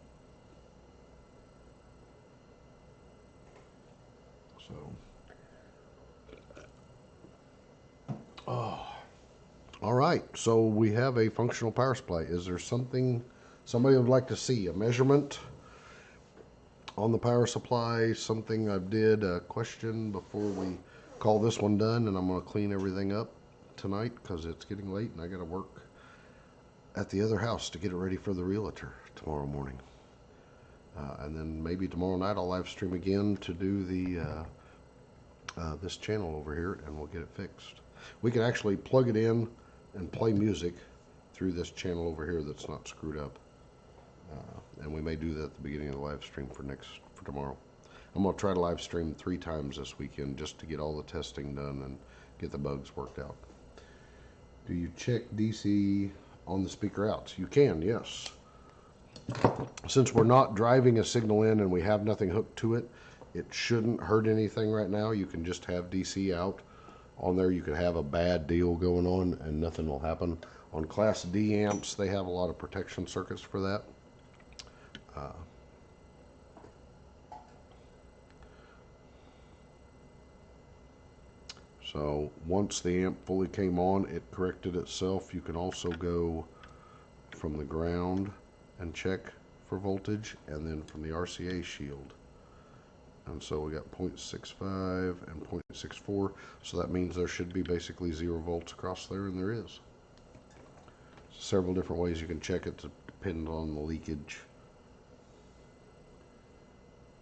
So, oh, all right. So we have a functional power supply. Is there something somebody would like to see? A measurement on the power supply? Something I did? A question before we call this one done? And I'm going to clean everything up tonight because it's getting late and I got to work at the other house to get it ready for the realtor tomorrow morning. And then maybe tomorrow night I'll live stream again to do the this channel over here, and we'll get it fixed. We can actually plug it in and play music through this channel over here that's not screwed up. And we may do that at the beginning of the live stream for tomorrow. I'm going to try to live stream 3 times this weekend just to get all the testing done and get the bugs worked out. Do you check DC on the speaker outs? You can, yes. Since we're not driving a signal in and we have nothing hooked to it, it shouldn't hurt anything right now. You can just have DC out on there. You could have a bad deal going on and nothing will happen. On Class D amps, they have a lot of protection circuits for that. So once the amp fully came on, it corrected itself. You can also go from the ground and check for voltage, and then from the RCA shield. And so we got 0.65 and 0.64, so that means there should be basically 0 volts across there, and there is. Several different ways you can check it depending on the leakage.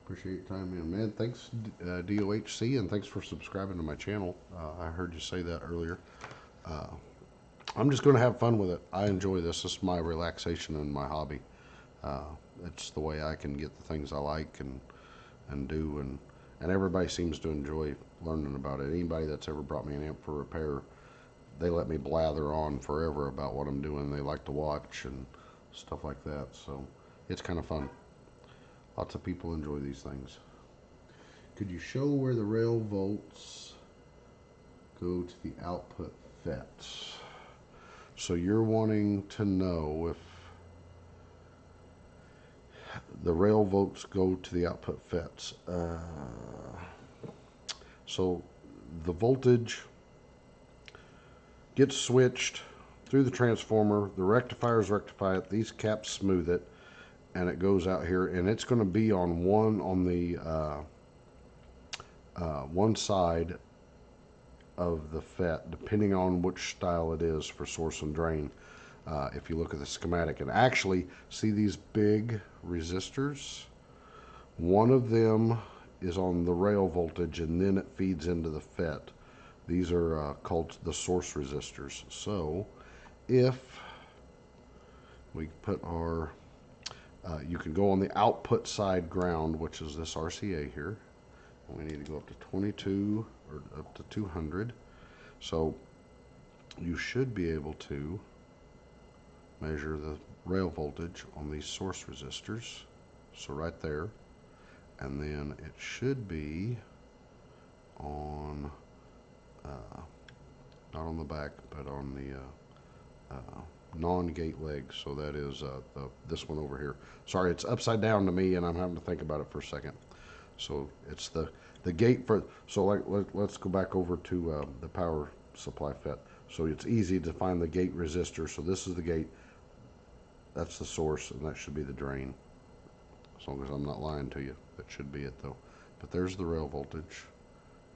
Appreciate your time, man. Thanks, DOHC, and thanks for subscribing to my channel. I heard you say that earlier. I'm just going to have fun with it. I enjoy this. This is my relaxation and my hobby. Uh, it's the way I can get the things I like and do, and everybody seems to enjoy learning about it. Anybody that's ever brought me an amp for repair, they let me blather on forever about what I'm doing. They like to watch and stuff like that, so it's kind of fun. Lots of people enjoy these things. Could you show where the rail volts go to the output FETs? So you're wanting to know if the rail volts go to the output FETs. So the voltage gets switched through the transformer, the rectifiers rectify it, these caps smooth it, and it goes out here, and it's going to be on one side of the FET, depending on which style it is for source and drain. If you look at the schematic, and actually see these big resistors, one of them is on the rail voltage, and then it feeds into the FET. These are called the source resistors. So if we put our you can go on the output side ground, which is this RCA here. We need to go up to 22 or up to 200. So you should be able to measure the rail voltage on these source resistors. So right there. And then it should be on, not on the back, but on the non-gate leg. So that is this one over here. Sorry, it's upside down to me, and I'm having to think about it for a second. So it's the gate for, so let's go back over to the power supply FET. So it's easy to find the gate resistor. So this is the gate, that's the source, and that should be the drain. As long as I'm not lying to you, that should be it though. But there's the rail voltage.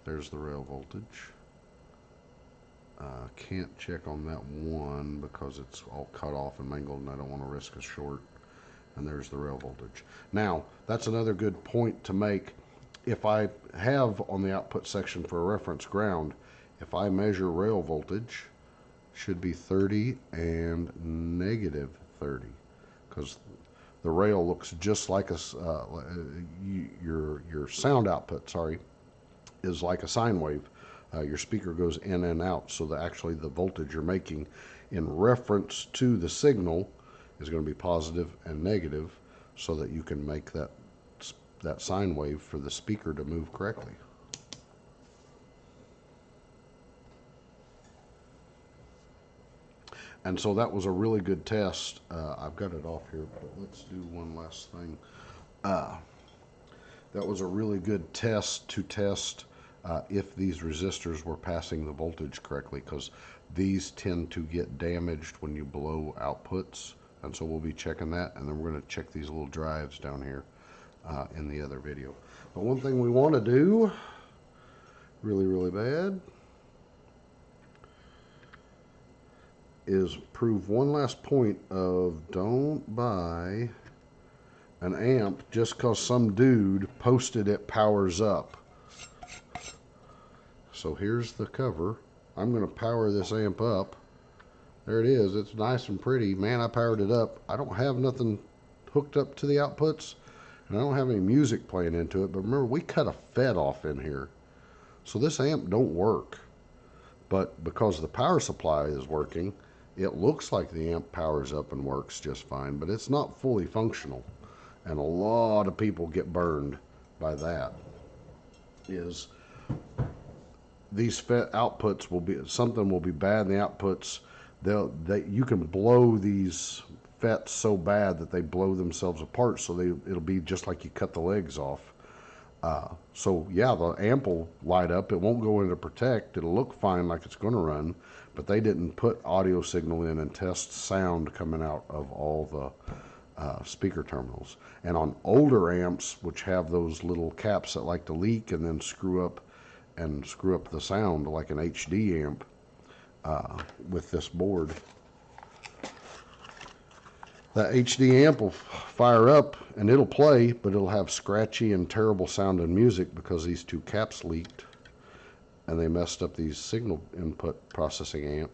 There's the rail voltage. Can't check on that one because it's all cut off and mangled, and I don't want to risk a short. And there's the rail voltage. Now, that's another good point to make. If I have on the output section for a reference ground, if I measure rail voltage, should be 30 and negative 30, because the rail looks just like a your sound output, sorry, is like a sine wave. Your speaker goes in and out, so that actually the voltage you're making in reference to the signal is going to be positive and negative, so that you can make that sine wave for the speaker to move correctly. And so that was a really good test. I've got it off here, but let's do one last thing. That was a really good test to test if these resistors were passing the voltage correctly, because these tend to get damaged when you blow outputs. And so we'll be checking that, and then we're going to check these little drives down here in the other video. But one thing we want to do really bad is prove one last point of don't buy an amp just because some dude posted it powers up. So here's the cover. I'm going to power this amp up. There it is. It's nice and pretty. Man, I powered it up. I don't have nothing hooked up to the outputs, and I don't have any music playing into it. But remember, we cut a FET off in here. So this amp don't work. But because the power supply is working, it looks like the amp powers up and works just fine, but it's not fully functional. And a lot of people get burned by that. Is these FET outputs will be, something will be bad in the outputs. You can blow these FETs so bad that they blow themselves apart, so it'll be just like you cut the legs off. So yeah, the amp will light up. It won't go into protect. It'll look fine like it's going to run, but they didn't put audio signal in and test sound coming out of all the speaker terminals. And on older amps, which have those little caps that like to leak and then screw up the sound like an HD amp, with this board, that HD amp will fire up and it'll play, but it'll have scratchy and terrible sounding music because these two caps leaked and they messed up these signal input processing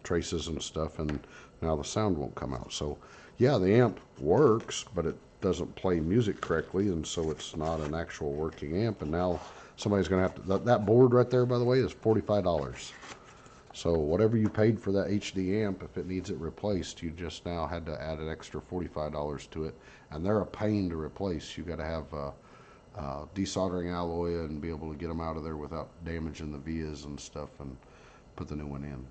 traces and stuff, and now the sound won't come out. So yeah, the amp works, but it doesn't play music correctly, and so it's not an actual working amp. And now somebody's gonna have to, that board right there, by the way, is $45. So whatever you paid for that HD amp, if it needs it replaced, you just now had to add an extra $45 to it, and they're a pain to replace. You got to have desoldering alloy and be able to get them out of there without damaging the vias and stuff, and put the new one in.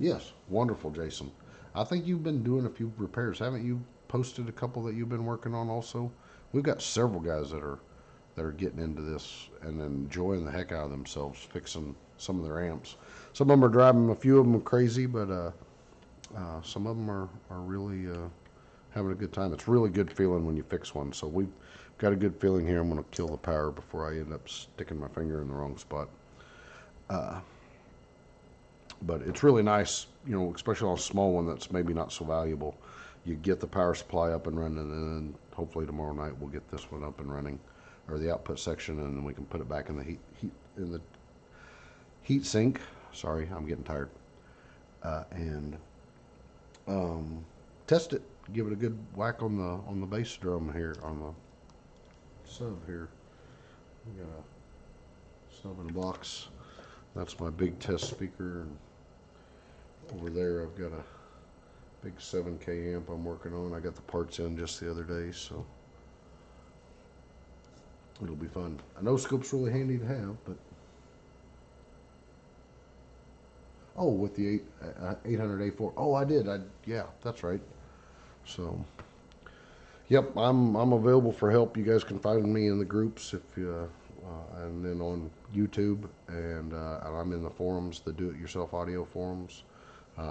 Yes, wonderful, Jason. I think you've been doing a few repairs, haven't you? Posted a couple that you've been working on also. We've got several guys that are getting into this and enjoying the heck out of themselves fixing some of their amps. Some of them are driving a few of them crazy, but some of them are really having a good time. It's really good feeling when you fix one. So we've got a good feeling here. I'm going to kill the power before I end up sticking my finger in the wrong spot. But it's really nice, you know, especially on a small one that's maybe not so valuable. You get the power supply up and running, and then hopefully tomorrow night we'll get this one up and running, or the output section, and then we can put it back in the heat sink. Sorry, I'm getting tired. And test it. Give it a good whack on the bass drum here, on the sub here. We got a sub in a box. That's my big test speaker, and over there I've got a big 7K amp I'm working on. I got the parts in just the other day, so it'll be fun. I know scope's really handy to have, but oh, with the 800A4. Oh, I did. Yeah, that's right. So, yep, I'm available for help. You guys can find me in the groups if you, and then on YouTube, and I'm in the forums, the do-it-yourself audio forums.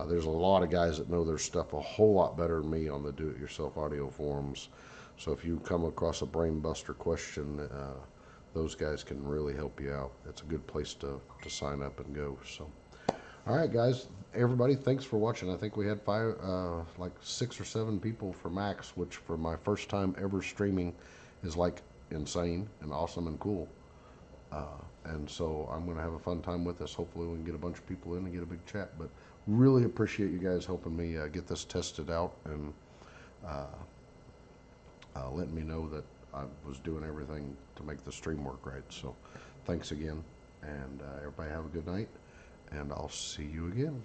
There's a lot of guys that know their stuff a whole lot better than me on the do-it-yourself audio forums. So if you come across a brain buster question, those guys can really help you out. It's a good place to sign up and go. So, all right, guys, everybody, thanks for watching. I think we had like 6 or 7 people for max, which for my first time ever streaming is like insane and awesome and cool. And so I'm going to have a fun time with this. Hopefully we can get a bunch of people in and get a big chat. But really appreciate you guys helping me get this tested out, and letting me know that I was doing everything to make the stream work right. So thanks again, and everybody have a good night, and I'll see you again.